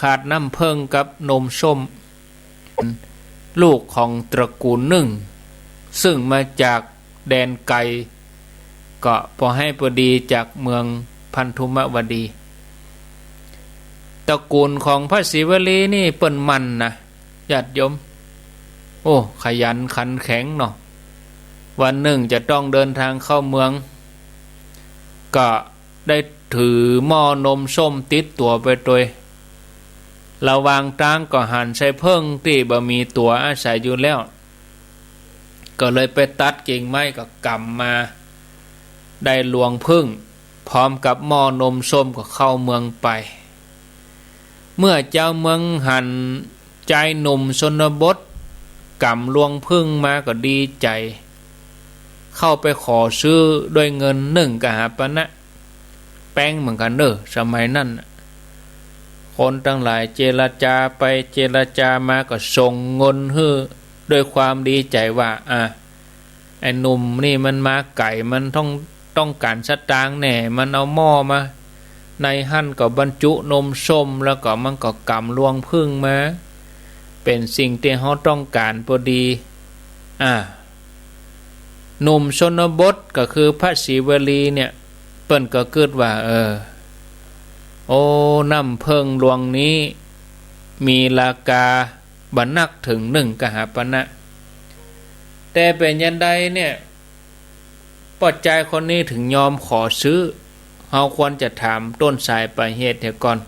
ขาดน้ำเพิงกับนมส้มลูกของตระกูลหนึ่งซึ่งมาจากแดนไกลก็พอให้พอดีจากเมืองพันธุมวดีตระกูลของพระศิวลีนี่เปิ้นมันนะญาติโยมโอ้ขยันขันแข็งเนาะวันหนึ่งจะต้องเดินทางเข้าเมืองก็ได้ถือหม้อนมส้มติดตัวไปโดยระวางทางก็หันใส่เพิ่งที่บ่มีตัวอาศัยอยู่แล้วก็เลยไปตัดกิ่งไม้ก็กำมาได้ลวงพึ่งพร้อมกับหม้อนมส้มก็เข้าเมืองไปเมื่อเจ้าเมืองหันใจหนุ่มชนบทกำลวงพึ่งมาก็ดีใจเข้าไปขอซื้อด้วยเงิน1 กหาปณะแป้งเหมือนกันเด้อสมัยนั้นคนทั้งหลายเจรจาไปเจรจามาก็ส่งเงินให้ด้วยความดีใจว่าไอ้หนุ่มนี่มันมาไก่มันต้องการสตางค์แน่มันเอาหม้อมาในหั่นก็บรรจุนมส้มแล้วก็มันก็กำลวงพึ่งมาเป็นสิ่งที่เขาต้องการพอดีหนุ่มชนบทก็คือพระศิวลีเนี่ยเปิ้นก็เกิดว่าโอ้น้ำเพิงลวงนี้มีราคาบันนักถึง1 กหาปณะแต่เป็นยันใดเนี่ยปัจจัยคนนี้ถึงยอมขอซื้อเราควรจะถามต้นสายปลายเหตุเดี๋ยวก่อน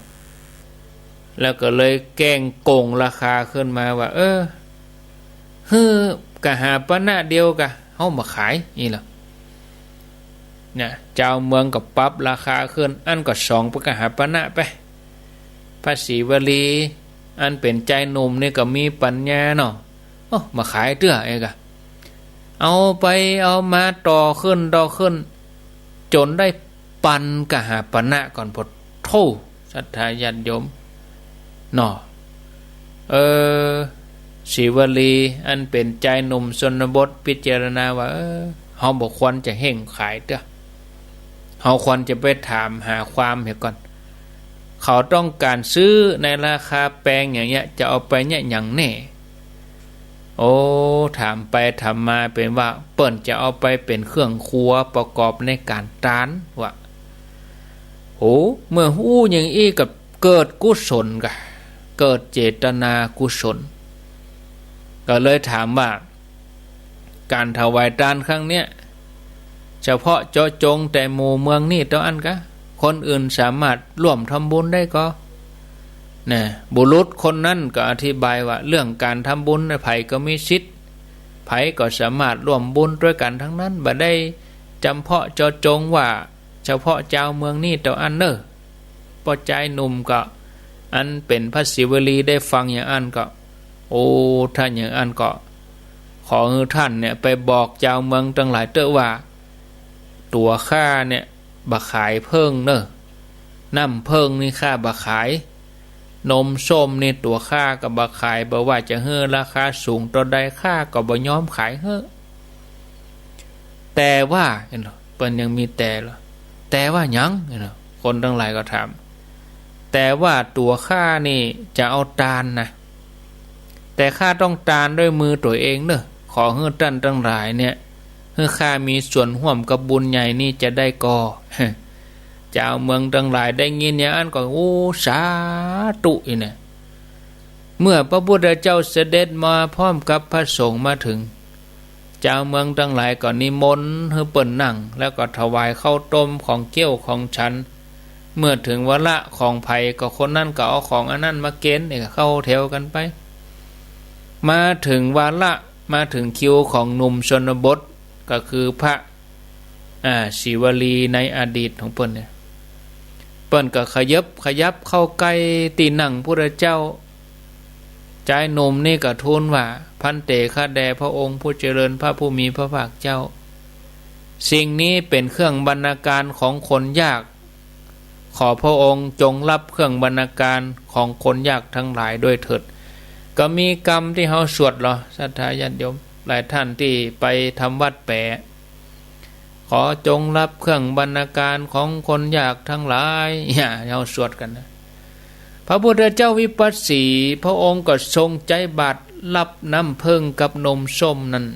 แล้วก็เลยแกล้งโกงราคาขึ้นมาว่ากหาปณะเดียวกะเฮามาขายนี่ล่ะเนี่ยเจ้าเมืองก็ปรับราคาขึ้นอันก็2 กหาปณะไปพระศิวลีอันเป็นใจหนุ่มนี่ก็มีปัญญาเนาะมาขายเตื้อเองกะเอาไปเอามาต่อขึ้นจนได้ปัน กหาปณะก่อนพดโธ่ศรัทธาญาติโยมเนาะศิวลีอันเป็นใจหนุ่มชนบทพิจารณาว่าเฮาบ่ควรจะเห่งขายเด้อเฮาควรจะไปถามหาความเห็นก่อนเขาต้องการซื้อในราคาแปลงอย่างเงี้ยจะเอาไปเนี่ยอย่างแน่ถามไปถามมาเป็นว่าเปิ้นจะเอาไปเป็นเครื่องครัวประกอบในการตานว่าเมื่อฮู้อย่างอี้กับเกิดกุศลกะเกิดเจตนากุศลก็เลยถามว่าการถวายทานครั้งเนี้ยเฉพาะเจาะจงแต่หมู่เมืองนี่เท่าอันกะคนอื่นสามารถร่วมทำบุญได้ก็นะบุรุษคนนั้นก็อธิบายว่าเรื่องการทำบุญในไผก็มีสิทธิ์ไผก็สามารถร่วมบุญด้วยกันทั้งนั้นบ่ได้จำเพาะเจาะจงว่าเฉพาะเจ้าเมืองนี่เท่าอันพอใจหนุ่มก็อันเป็นพระศิวลีได้ฟังอย่างอันก็ท่านอย่างอันก็ขอให้ท่านเนี่ยไปบอกเจ้าเมืองทั้งหลายว่าตัวข้าเนี่ยบักขายเพิ่งน้ำเพิ่งนี่ข้าบักขายนมส้มนี่ตัวข้ากับบักขายบ่ว่าจะเฮ้อราคาสูงตัวใดข้าก็บ่ยอมขายเฮ้อแต่ว่าเปิ้นยังมีแต่ว่าหยังคนทั้งหลายก็ถามแต่ว่าตัวข้านี่จะเอาตาลนะแต่ข้าต้องตาลด้วยมือตัวเองขอให้ท่านทั้งหลายเนี่ยให้ข้ามีส่วนร่วมกับบุญใหญ่นี่จะได้ก่อเจ้าเมืองทั้งหลายได้ยินอย่างนั้นก็สาธุเนี่ยเมื่อพระพุทธเจ้าเสด็จมาพร้อมกับพระสงฆ์มาถึงเจ้าเมืองทั้งหลายก็นิมนต์ให้เปิ้นนั่งแล้วก็ถวายข้าวต้มของเกี้ยวของฉันเมื่อถึงวาระของไผก็คนนั้นก็เอาของอันนั้นมาเกณฑ์เข้าแถวกันไปมาถึงวาระ มาถึงคิวของหนุ่มชนบทก็คือพระศิวลีในอดีตของเปิ้นเนี่ยเปิ้นก็ขยับเข้าใกล้ตีหนังพระเจ้าใจหนุ่มนี่ก็ทูลว่าพันเตฆาแด่พระองค์ผู้เจริญพระผู้มีพระภาคเจ้าสิ่งนี้เป็นเครื่องบรรณาการของคนยากขอพระองค์จงรับเครื่องบรรณาการของคนยากทั้งหลายด้วยเถิดก็มีกรรมที่เฮาสวดเหรอศรัทธาญาติโยมหลายท่านที่ไปทำวัดแปะขอจงรับเครื่องบรรณาการของคนยากทั้งหลายเฮาสวดกันนะพระพุทธเจ้าวิปัสสีพระองค์ก็ทรงใจบาตรรับน้ำเพิ่งกับนมส้มนั้น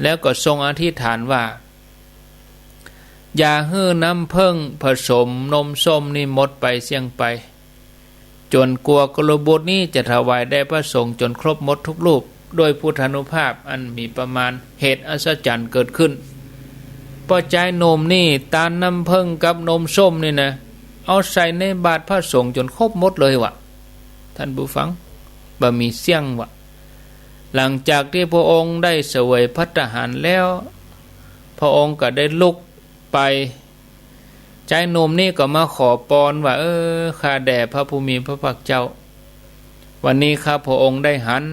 แล้วก็ทรงอธิษฐานว่าอย่าให้น้ำเพิ่งผสมนมส้มนี่หมดไปเสี่ยงไปจนกลัวกลบุตรนี้จะถวายได้พระสงฆ์จนครบหมดทุกรูปโดยพุทธานุภาพอันมีประมาณเหตุอัศจรรย์เกิดขึ้นพอใจนมนี่ตาลน้ำเพิ่งกับนมส้มนี่นะเอาใส่ในบาตรพระสงฆ์จนครบหมดเลยวะท่านผู้ฟังบ่มีเสี่ยงวะหลังจากที่พระองค์ได้เสวยภัตตาหารแล้วพระองค์ก็ได้ลุกไปใจหนุ่มนี่ก็มาขอปอนว่าข้าแด่พระผู้มีพระภาคเจ้าวันนี้ข้าพระองค์ได้หัน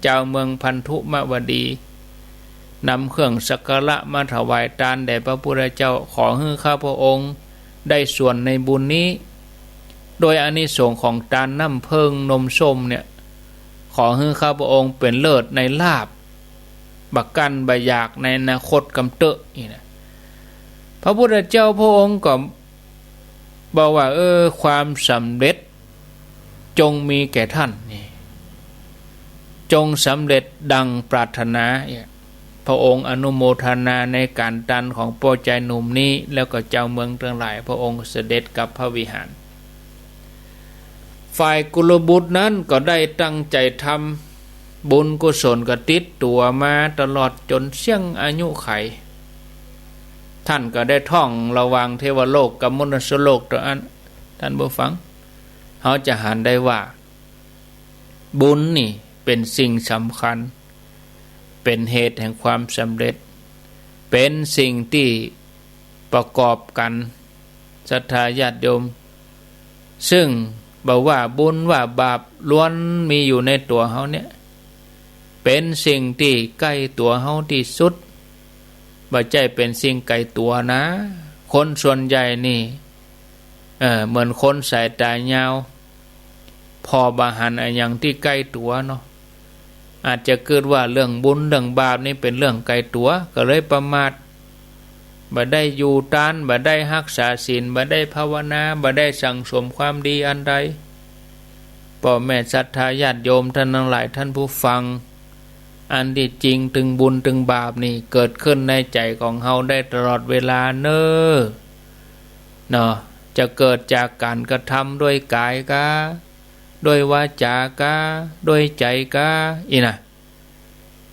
เจ้าเมืองพันธุมวดีนำเครื่องสักการะมาถวายทานแด่พระพุทธเจ้าขอให้ข้าพระองค์ได้ส่วนในบุญนี้โดยอานิสงส์ของทานน้ำเพิ่งนมส้มเนี่ยขอให้ข้าพระองค์เป็นเลิศในลาภบักกันบอยากในอนาคตกำเตอะนี่นะพระพุทธเจ้าพระองค์ก็บอกว่าความสำเร็จจงมีแก่ท่านนี่จงสำเร็จดังปรารถนาพระองค์อนุโมทนาในการตันของพ่อใจหนุ่มนี้แล้วก็เจ้าเมืองทั้งหลายพระองค์เสด็จกับพระวิหารฝ่ายกุลบุตรนั้นก็ได้ตั้งใจทำบุญกุศลก็ติดตัวมาตลอดจนเสี่ยงอายุไขท่านก็ได้ท่องระวังเทวโลกกับมนุษยโลกตัวอันท่านผู้ฟังเขาจะหันได้ว่าบุญนี่เป็นสิ่งสำคัญเป็นเหตุแห่งความสำเร็จเป็นสิ่งที่ประกอบกันศรัทธาญาติโยมซึ่งบอกว่าบุญว่าบาปล้วนมีอยู่ในตัวเขาเนี่ยเป็นสิ่งที่ใกล้ตัวเขาที่สุดบ่ใจเป็นสิ่งไกลตัวนะคนส่วนใหญ่นี่เหมือนคนสายตายาวพอบาหันอย่างที่ใกล้ตัวเนาะอาจจะเกิดว่าเรื่องบุญเรื่องบาปนี่เป็นเรื่องไกลตัวก็เลยประมาทบ่ได้อยู่ตานบ่ได้รักษาศีลบ่ได้ภาวนาบ่ได้สั่งสมความดีอันใดพ่อแม่ศรัทธาญาติโยมท่านทั้งหลายท่านผู้ฟังอันที่จริงถึงบุญถึงบาปนี่เกิดขึ้นในใจของเฮาได้ตลอดเวลาเนาะจะเกิดจากการกระทำด้วยกายกาด้วยวาจากาด้วยใจกาอีน่ะ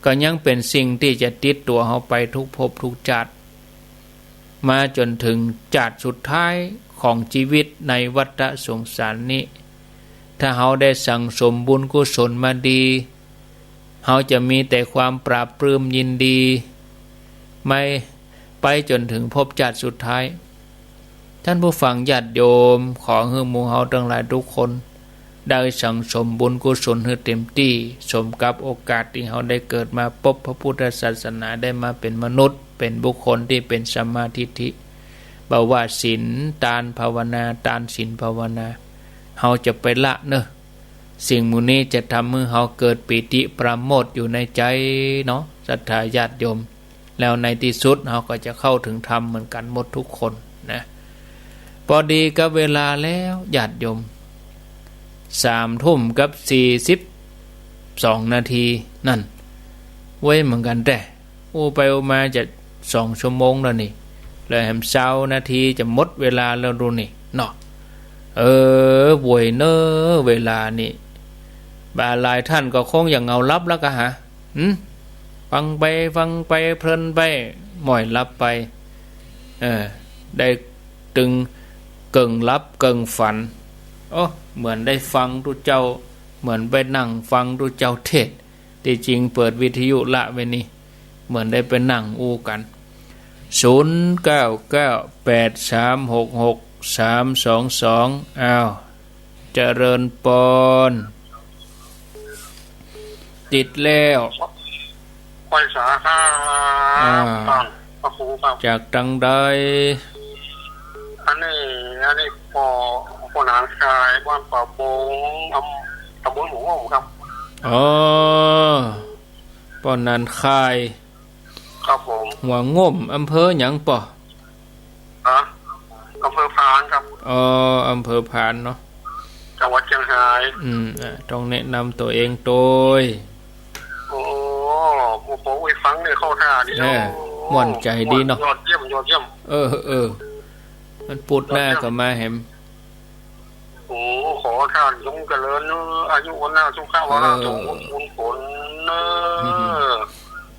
ก็ยังเป็นสิ่งที่จะติดตัวเฮาไปทุกภพทุกชาติมาจนถึงชาติสุดท้ายของชีวิตในวัฏสงสารนี้ถ้าเฮาได้สั่งสมบุญกุศลมาดีเฮาจะมีแต่ความปราบปลื้มยินดีไม่ไปจนถึงภพชาติสุดท้ายท่านผู้ฟังญาติโยมขอให้หมู่เฮาทั้งหลายทุกคนได้สั่งสมบุญกุศลให้เต็มที่สมกับโอกาสที่เฮาได้เกิดมาพบพระพุทธศาสนาได้มาเป็นมนุษย์เป็นบุคคลที่เป็นสัมมาทิฏฐิบ่ว่าศีลทานภาวนาทานศีลภาวนาเฮาจะไปละเนอะสิ่งมูนี้จะทำให้เฮาเกิดปิติปราโมทย์อยู่ในใจเนาะศรัทธาญาติโยมแล้วในที่สุดเฮาก็จะเข้าถึงธรรมเหมือนกันหมดทุกคนนะพอดีกับเวลาแล้วญาติโยม3:42 นาทีนั่นไว้เหมือนกันแต่ไปมาจะ2 ชั่วโมงแล้วนี่เลยแหม20 นาทีจะหมดเวลาแล้วดูนี่เนาะป่วยเนอะเวลานี่บาหลายท่านก็คงอย่างเงาลับแล้วก็ฮะฟังไปเพลินไปหม่อยลับไปได้ตึงเกิ่งลับเกิ่งฝันเหมือนได้ฟังทุเจ้าเหมือนไปนั่งฟังทุเจ้าเทศ ที่จริงเปิดวิทยุละไว้นี่เหมือนได้ไปนั่งอู้กัน0998366322อ้าวเจริญปอนติดแล้ว ไปสาขาตอนพระครูครับ จากตังใด อันนี้ปอนานชายบ้านป่าโป่งตำบลหมูงครับ อ๋อป้อนนันคาย ครับผม หัวง่มอำเภอหยังป่อ อำเภอพานครับ อ๋ออำเภอพานเนาะ จังหวัดเชียงราย ต้องแนะนำตัวเองโดย โอ้โหไอ้ฟังเนี่ยเข้าท่าดีเนาะ ม่วนใจดีเนาะ ยอดเยี่ยม มันปุดหน้าก็มาแหม โอ้ขอท่านจงเจริญอายุวันหน้าสุขภาพจงอุ่นผล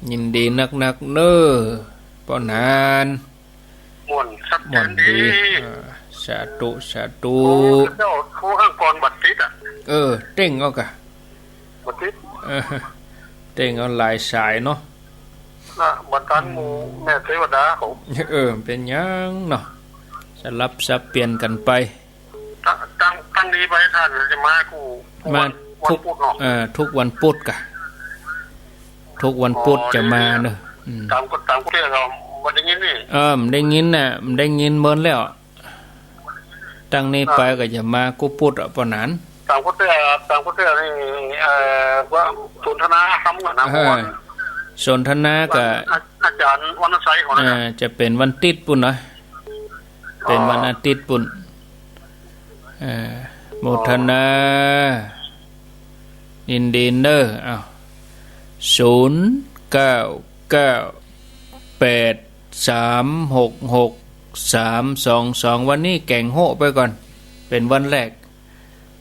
ยินดีนักเน้อป้อนาน ม่วนชัดเจ ม่วน นดี สาธุ เจ้าผู้อ้างกรบัตรทิศเต้งเอากะ บัตรทิศ เต้งเอาหลายสายเนาะ บัตรการหมู่แม่เทวดาเขา เป็นยังเนาะสลับสับเปลี่ยนกันไป ตั้งนี้ไปท่านจะมากู มาทุก พุธเนาะ ทุกวันพุธกะทุกวันพุธจะมาเนอะ ตามก็เรียกเราวันนี้นี่ มันได้ยินน่ะมันได้ยินเมินแล้วตั้งนี้ไปก็จะมากูพุธปะนั้น ตามก็เรียกนี่ว่าสนทนาธรรมกันนะสนทนากับ อาจารย์วรรณชัยของนะจะเป็นวันติดปุ่นเนาะเป็นวันอาทิตย์ปุ่นโมทนายินดีเนอร์อ้าว0998366322วันนี้แก่งโหไปก่อนเป็นวันแรก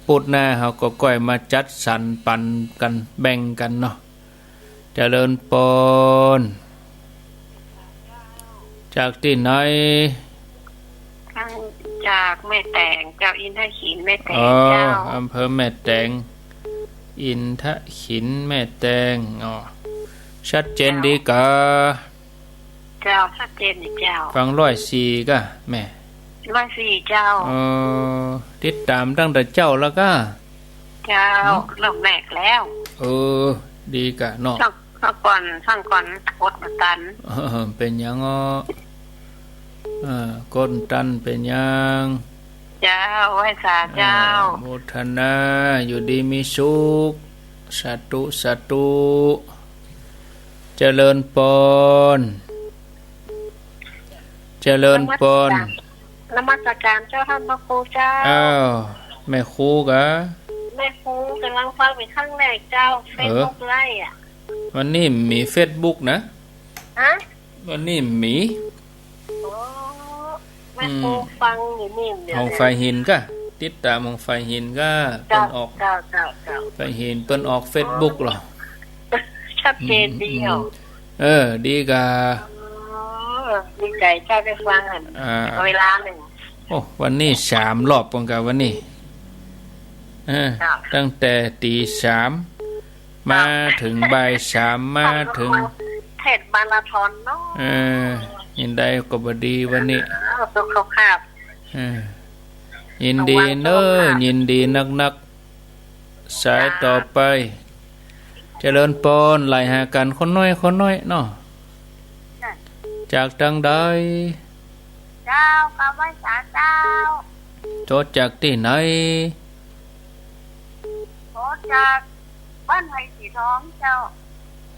ปุดหน้าเขาก็ก้อยมาจัดสรรปันกันแบ่งกันเนาะเจริญปนจากที่ไหนจากแม่แตงเจ้าอินทขินแม่แตงเจ้าอำเภอแม่แตงอินทขินแม่แตงชัดเจนดีกะเจ้าชัดเจนเจ้าฟัง104กะแม่104เจ้าติดตามตั้งแต่เจ้าแล้วก็เจ้าเริ่มแรกแล้วดีกะเนาะฟังก่อนกดมาตันเป็นยังก้นตันเป็นยังเจ้าไหว้สาเจ้าโมทนาอยู่ดีมีสุขสาธุเจริญปนนมัสการเจ้าท่านพระครูเจ้าแม่ครูกะแม่ครูกำลังฟังเป็นครั้งแรกเจ้าเฟซบุ๊กไล่วันนี้มีเฟซบุ๊กนะวันนี้มีแม่ครูฟังอยู่นี่เดี๋ยวของไฟหินก็ติดตามของไฟหินก็เปิ้นออกไฟหินเปิ้นออกเฟซบุ๊กหรอชัดเจนดีดีกะดีใจเจ้าได้ฟังเวลาหนึ่งวันนี้3รอบปงกะวันนี้ตั้งแต่ตี 3มาถึงบ่าย 3มาถึงเทศมาราธอนเนาะยินได้ก็บดีวันนี้สุขภาพยินดีเนอยินดีนักสายต่อไปเจริญปนไหลหากันคนน้อยเนาะจากทางใดเจ้ากับวิสาเจ้าโทษจากที่ไหนโทษจากบ้านไผ่สีทองเจ้า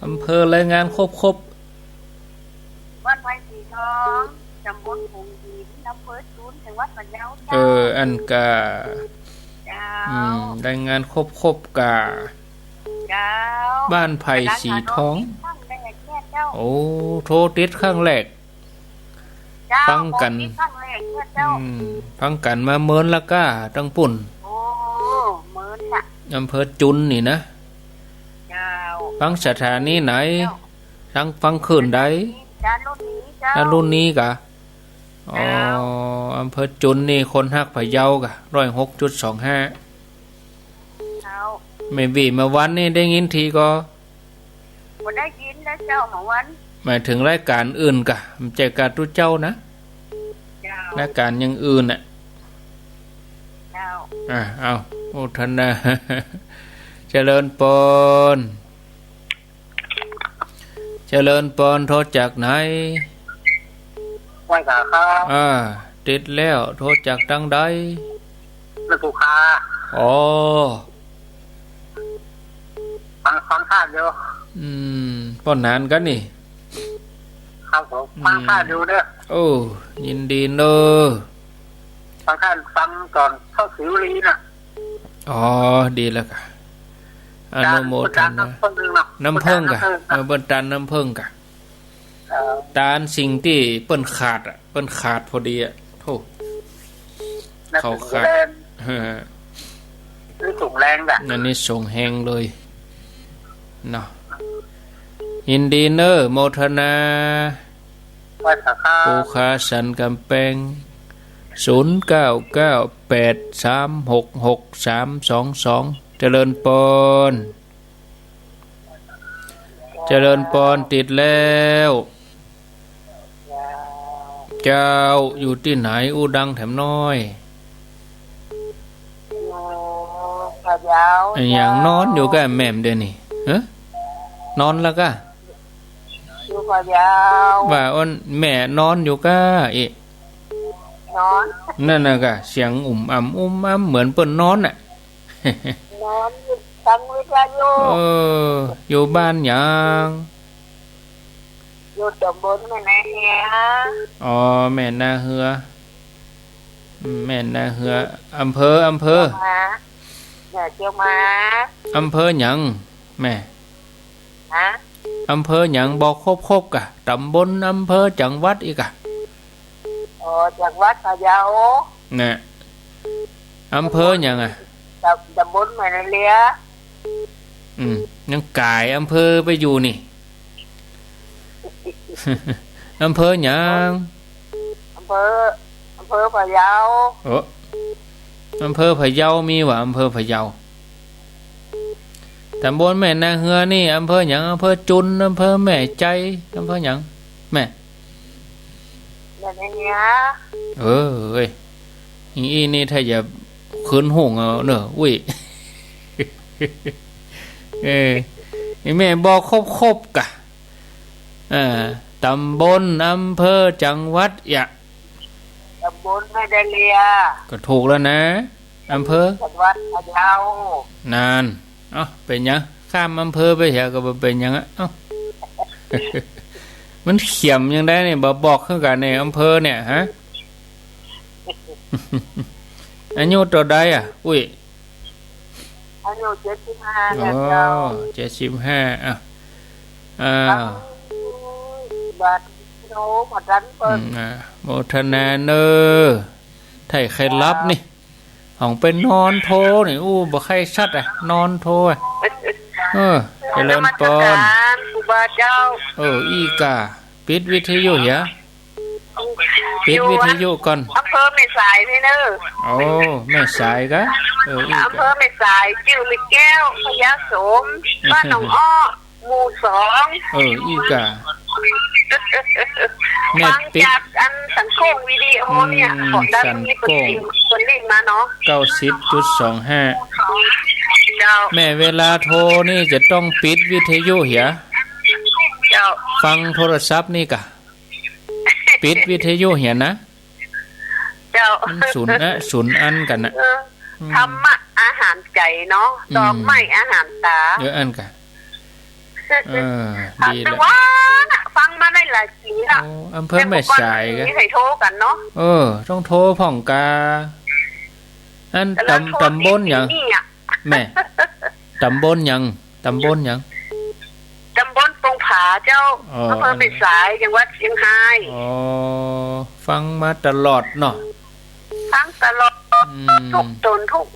อำเภอรายงานครบบ้านไผ่สีทองตำบลหงหินอำเภอศูนย์จังหวัดพะเยาเจ้าอันกะรายงานครบกะบ้านไผ่สีทองโทรติดข้างแรกฟังกันมาเมินละก้าตั้งปุ่นอำเภอจุนนี่นะฟังสถานีไหนทั้งฟังคืนใดรุ่นนี้กะอำเภอจุนนี่คนฮักพะเยากะ106.25ไม่วีมาวันนี่ได้ยินทีก็ บ่ได้ยินนะเจ้าหมอวัน หมายถึงรายการอื่นกะมันใจการทุเจ้านะ เจ้าร ายการอยังอื่นน่ะ เจ้า เอาโมทนา เจริญปนเจริญปนโทรจากไหน ไหว้ขาครับ ติดแล้วโทรจากตั้งใด นักสุขา อ๋อ ฟังคาดเดียว ป้อนนานกันนี่ ครับผมฟังคาดอยู่เด้อ โอ้ยินดีเนอะ ฟังคาดฟังก่อนเข้าสิวลีนะ อ๋อดีแล้วกะอนุโมทนา น้ำเพิ่งกะเบิ้นตาลน้ำเพิ่งกะตาลสิ่งที่เปิ้นขาดเปิ้นขาดพอดีโธ่เขาขาด หรือถุงแรงแบบ นั่นนี่ส่งแหงเลยเนาะยินดีเนอโมทนา ไหว้ขาข้า ปูคาสันกำแพง0998366322เจริญปนเจริญปนติดแล้วเจ้าอยู่ที่ไหนอูดังแถมน้อย พะเยา อย่างนอนอยู่กับแม่มเดี๋ยวนี้ฮะนอนแล้วก็ อยู่พะเยา ว่าอ้นแม่นอนอยู่ก็นอน นั่นน่ะก็เสียงอ่ำเหมือนเปิ้นนอนน่ะ นอนอยู่ฟังวิทยุ อยู่บ้านหยัง อยู่ตำบลแม่นาเฮีย อ๋อแม่นาเฮือแม่นาเฮืออำเภอ มาอย่าเจียวมา อำเภอหยังแม่ ฮะ อำเภอหยังบอกครบกะตำบลอำเภอจังหวัดอีกอะ จากวัดพะเยา น่ะอำเภอหยังอ่ะ ตำบลแม่นาเลีย ยังกายอำเภอไปอยู่นี่ อำเภอหยัง อำเภอพะเยา อำเภอพะเยามีว่ะอำเภอพะเยาตำบลแม่นาเฮือนี่อำเภอหยังอำเภอจุนอำเภอแม่ใจอำเภอหยังแม่ แม่นาเฮีย เอ้ยอีนี่ถ้าอย่าคืนห่วงเอาเนอะอุ้ย แม่บอกครบกะตำบลอำเภอจังหวัดตำบลแม่นาเลีย ก็ถูกแล้วนะอำเภอ จังหวัดพะเยาน านเป็นยังข้ามอำเภอไปเหรอก็บ่เป็นยังมันเขียมยังได้เนี่ยบอกขึ้นกันในอำเภอเนี่ยฮะ อายุตัวใดอุ้ยอายุ75แล้วเจ้า75บัดโนมาดันเปิ้นโมทนาเนอไทยใครรับนี่ห้องเป็นนอนโทนี่บ่ใครชัดนอนโทเจริญปนครูบาเจ้าอีกาปิดวิทยุเหรอปิดวิทยุก่อนอำเภอแม่สายนี่เนอะแม่สายกะอำเภอแม่สายชื่อมิแก้วพญาสมบ้านหนองอ้อหมู่2อีกาแม่ปิดจากอันสังโคงวิดีโอเนี่ยขอดันมีคนเล่นมาเนาะ 90.25 แม่เวลาโทรนี่จะต้องปิดวิทยุเหรอฟังโทรศัพท์นี่กะปิดวิทยุเหรอนะศูนย์อันกันนะธรรมะอาหารใจเนาะดอกไม้อาหารตาอันกันดีแล้วฟังมาได้หลายปีละอำเภอแม่สายกันให้โทรกันเนาะต้องโทรผ่องกาอันตำบลหยังแม่ตำบลหยังตำบลปงผาเจ้าอำเภอแม่สายจังหวัดเชียงรายฟังมาตลอดเนาะฟังตลอดทุกตนทุก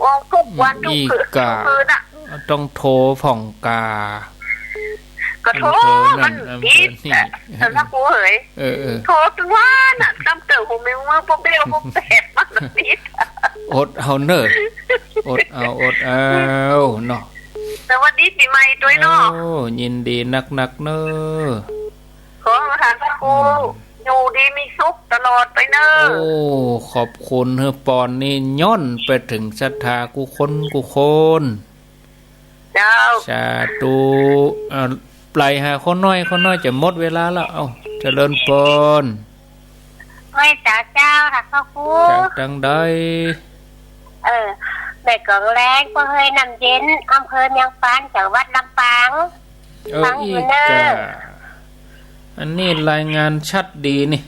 วันทุกคืนน่ะต้องโทรผ่องกาก็โทรมันอีกแต่ถ้ากูเหยโทรทุกวันน่ะตั้งแต่ผมไม่ว่าพวกเบลพวกแปดมันนิดอดเอาเนอะอดเอาเนาะแต่วันนี้ปีใหม่ ด้วยเนาะ โอ้ยินดีนักๆเนอะ ขอประทานพระครูอยู่ดีมีสุขตลอดไปเนอะ โอ้ขอบคุณเฮอปอนนี่ย่อนไปถึงศรัทธากูคน เจ้า สาธุปลายหาคนน้อยจะหมดเวลาแล้วเอาเจริญพร ไม่จ้าเจ้าค่ะพ่อครู จากดังใด เด็กกองแรงก็เฮยนำเย็นอำเภอเมียงฟ้านจังหวัดลำปาง ฟังอ อี ยู่ ก เนอะ จ้ะอันนี้รายงานชัดดีนี่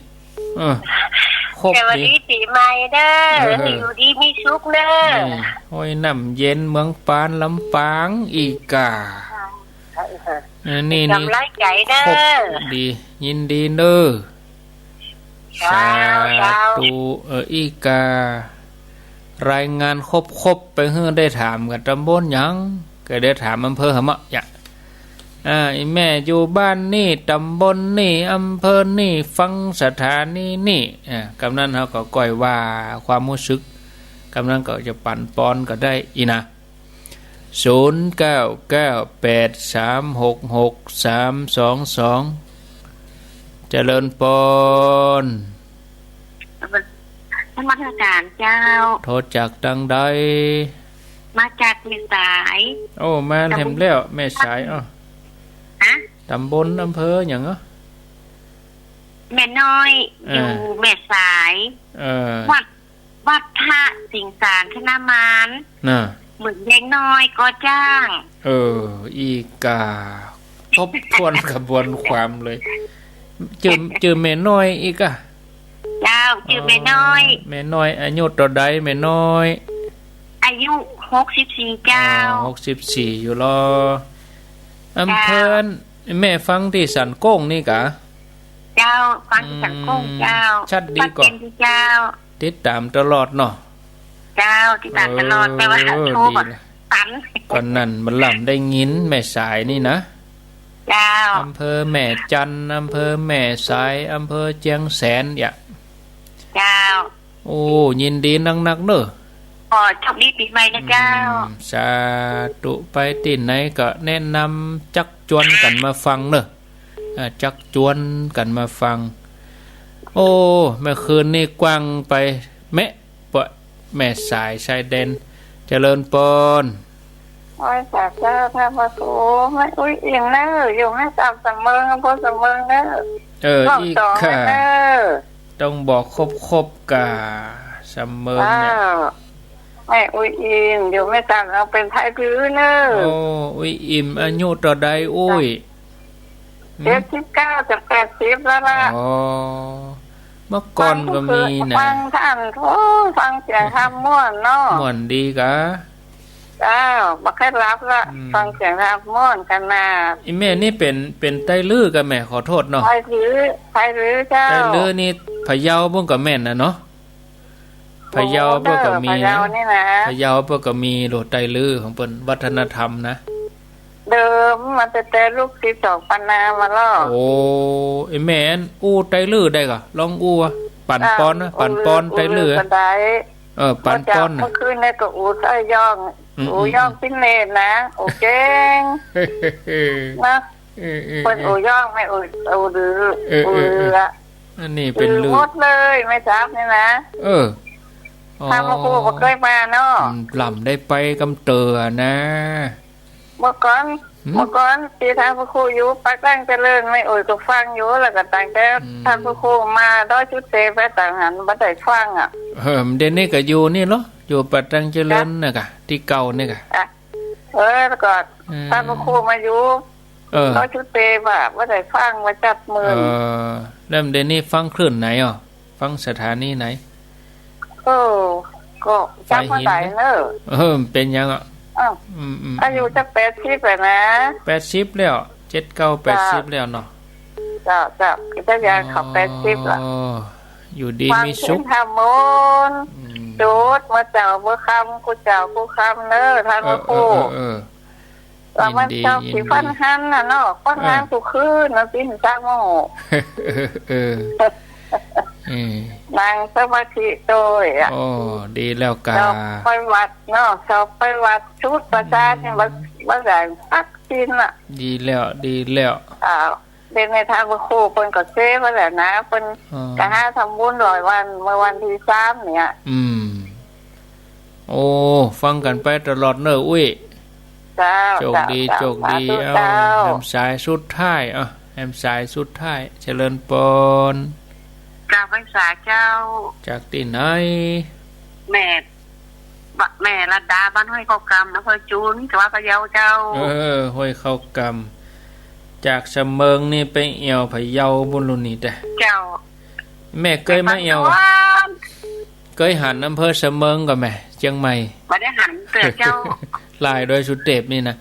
ครบ เดี๋ยววัน ดี นี้ปีใหม่เด้อ อยู่ดีมีสุขเด้อ ห้อยน้ำเย็นเมืองปานลำปางอีกาอันนี้ กำไรใจเด้ ครบ อ ดียินดีเนอสาธุอีการายงานครบไปเฮือได้ถามกันตำบลหยังก็ได้ถามอำเภอหะมะอย่าไอ้แม่อยู่บ้านนี่ตำบลนี่อำเภอนี่ฟังสถานีนี่กำนันเขาก็ก่อยว่าความรู้สึกกำนันก็จะปั่นปอนก็ได้อีนะ0998366322เจริญปอน ธรรมทการเจ้า โทษจากดังใด มาจากมีสาย โอ้มาเห็นแล้วแม่สายฮะ ตำบลอำเภออย่างแม่น้อยอยู่แม่สายวัดท่าสิงสารธนามานน่ะเหมือนเด็กน้อยก็จ้าง อีกาทบทวนกระบวนความเลยจือแม่น้อยอีกอะเจ้าจือแม่น้อยแม่น้อยอายุต่อใดแม่น้อยอายุ64เจ้า64อยู่รออำเภอแม่ฟังที่สันโก้งนี่กะเจ้าฟังที่สันโก้งเจ้าชัดดีก่อนเจ้าติดตามตลอดเนาะเจ้าติดตามตลอดแต่ว่าโทรก่อนตันก่อนนั้นมันล่ำได้ยินแม่สายนี่นะเจ้าอำเภอแม่จันอำเภอแม่สายอำเภอเจียงแสนอย่าเจ้าโอ้ยินดีนักเนอะขอโชคดีปีใหม่นะเจ้าสาธุไปที่ไหนก็แนะนำจักจวนกันมาฟังเนอะจักจวนกันมาฟังโอ้เมื่อคืนนี่กว้างไปแม่สายชายแดนเจริญปอนโอ้ยสาธุท่านพระครูไม่อุ้ยเอียงเนอะอยู่ให้ตามสำเมิงอำเภอสำเมิงเนอะอีกค่ะต้องบอกครบกะสำเมิงเนี่ยไม่อุ้ยอิมอยู่ไม่ตามเราเป็นไทยพื้นเนอะโอ้อุ้ยอิมอายุต่อใดอุ้ย79จะ80แล้วล่ะอ๋อเมื่อก่อนก็มีนะฟังท่านฟังเสียงธรรมม่วนเนาะม่วนดีกะบักให้รับละฟังเสียงธรรมม่วนกันนะอีแม่นี่เป็นไตลือกับแม่ขอโทษเนาะไทยลือเจ้าไตลือนี่พะเยาบ่กับแม่นนะเนาะพะเยาเพิ่นก็มีนะพะเยาเพิ่นก็มีโลดไตลือของเพิ่นวัฒนธรรมนะเดิมมันแต่ลูก12ปันนามาล่อโอ้ไอ้แม่นอู้ไตลือได้กะลองอู้ปั่นปอนนะปั่นปอนไตลือปั่นปอนเมื่อคืนนี่ก็อู้ไส้ย่องย่องปิ้นเลนนะโอเก่งนะคนอู้ย่องไม่อู้ดื้ออันนี้เป็นลือหมดเลยไม่จับนี่นะถ้าพระครูก็เคยมาเนาะลำได้ไปกำเตอนะเมื่อก่อนที่ท่านพระครูอยู่ปักตั้งเจริญไม่ก็ฟังอยู่แล้วก็ตั้งแต่ท่านพระครูมาด้อยชุดเตไปต่างหันบ่ได้ฟังเดี๋ยวนี้ก็อยู่นี่เนาะอยู่ปักตั้งเจริญน่ะกะที่เก่านี่กะแล้วก็ท่านพระครูมาอยู่ด้อยชุดเตบ่ได้ฟังว่าจัดมือแล้วเดี๋ยวนี้ฟังคลื่นไหนฟังสถานีไหนก็จับมาได้เนอะเป็นยังอายุจะ80แล้วนะ80แล้ว79-80แล้วเนาะจ้ะจะอยากขับ80ล่ะอยู่ดีมีสุขทำมนจุดมาเจ้าเมื่อค่ำกูเจ้ากูค่ำเนอะท่านพระครูแล้วมันเจ้าสีฟันหันน่ะเนาะฟันหันกูขึ้นนะพี่จ้างโม่นางสมาธิโดยโอ้ดีแล้วกาไปวัดเนาะชอบไปวัดชุดประชาเนี่ยมาใส่พัก สิ้นล่ะดีแล้วเดินในทางพระครูเพิ่นก็เซ่มาแหละนะเพิ่นก็หาทำบุญ100 วันเมื่อวันที่3เนี่ยโอ้ฟังกันไปตลอดเนอะอุ้ยโชคดีเอาแอมสายสุดท้ายแอมสายสุดท้ายเจริญปนกราบพระสาเจ้าจากที่ไหนแม่รัตดาบ้านห้วยเข้ากำอำเภอจูนจังหวัดพะเยาเจ้าห้วยเข้ากำจากเสมิงนี่ไปเอี่ยวพะเยาบุญลุนี่แต่เจ้าแม่เคยมาเอี่ยวเคยหันอำเภอเสมิงกับแม่เชียงใหม่บ่ได้หันเตือเจ้าลายโดยสุเทพนี่นะ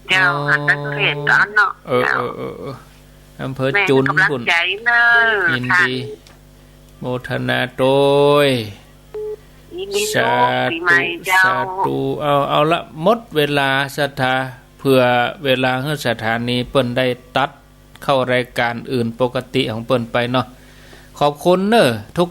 เจ้าหันตะเกียบตอนเนาะอำเภอจุนคุณยินดีโมทนาโดยสาธุเอาละหมดเวลาศรัทธาเพื่อเวลาให้สถานีเปิ้นได้ตัดเข้ารายการอื่นปกติของเปิ้นไปเนาะขอบคุณเนอะทุก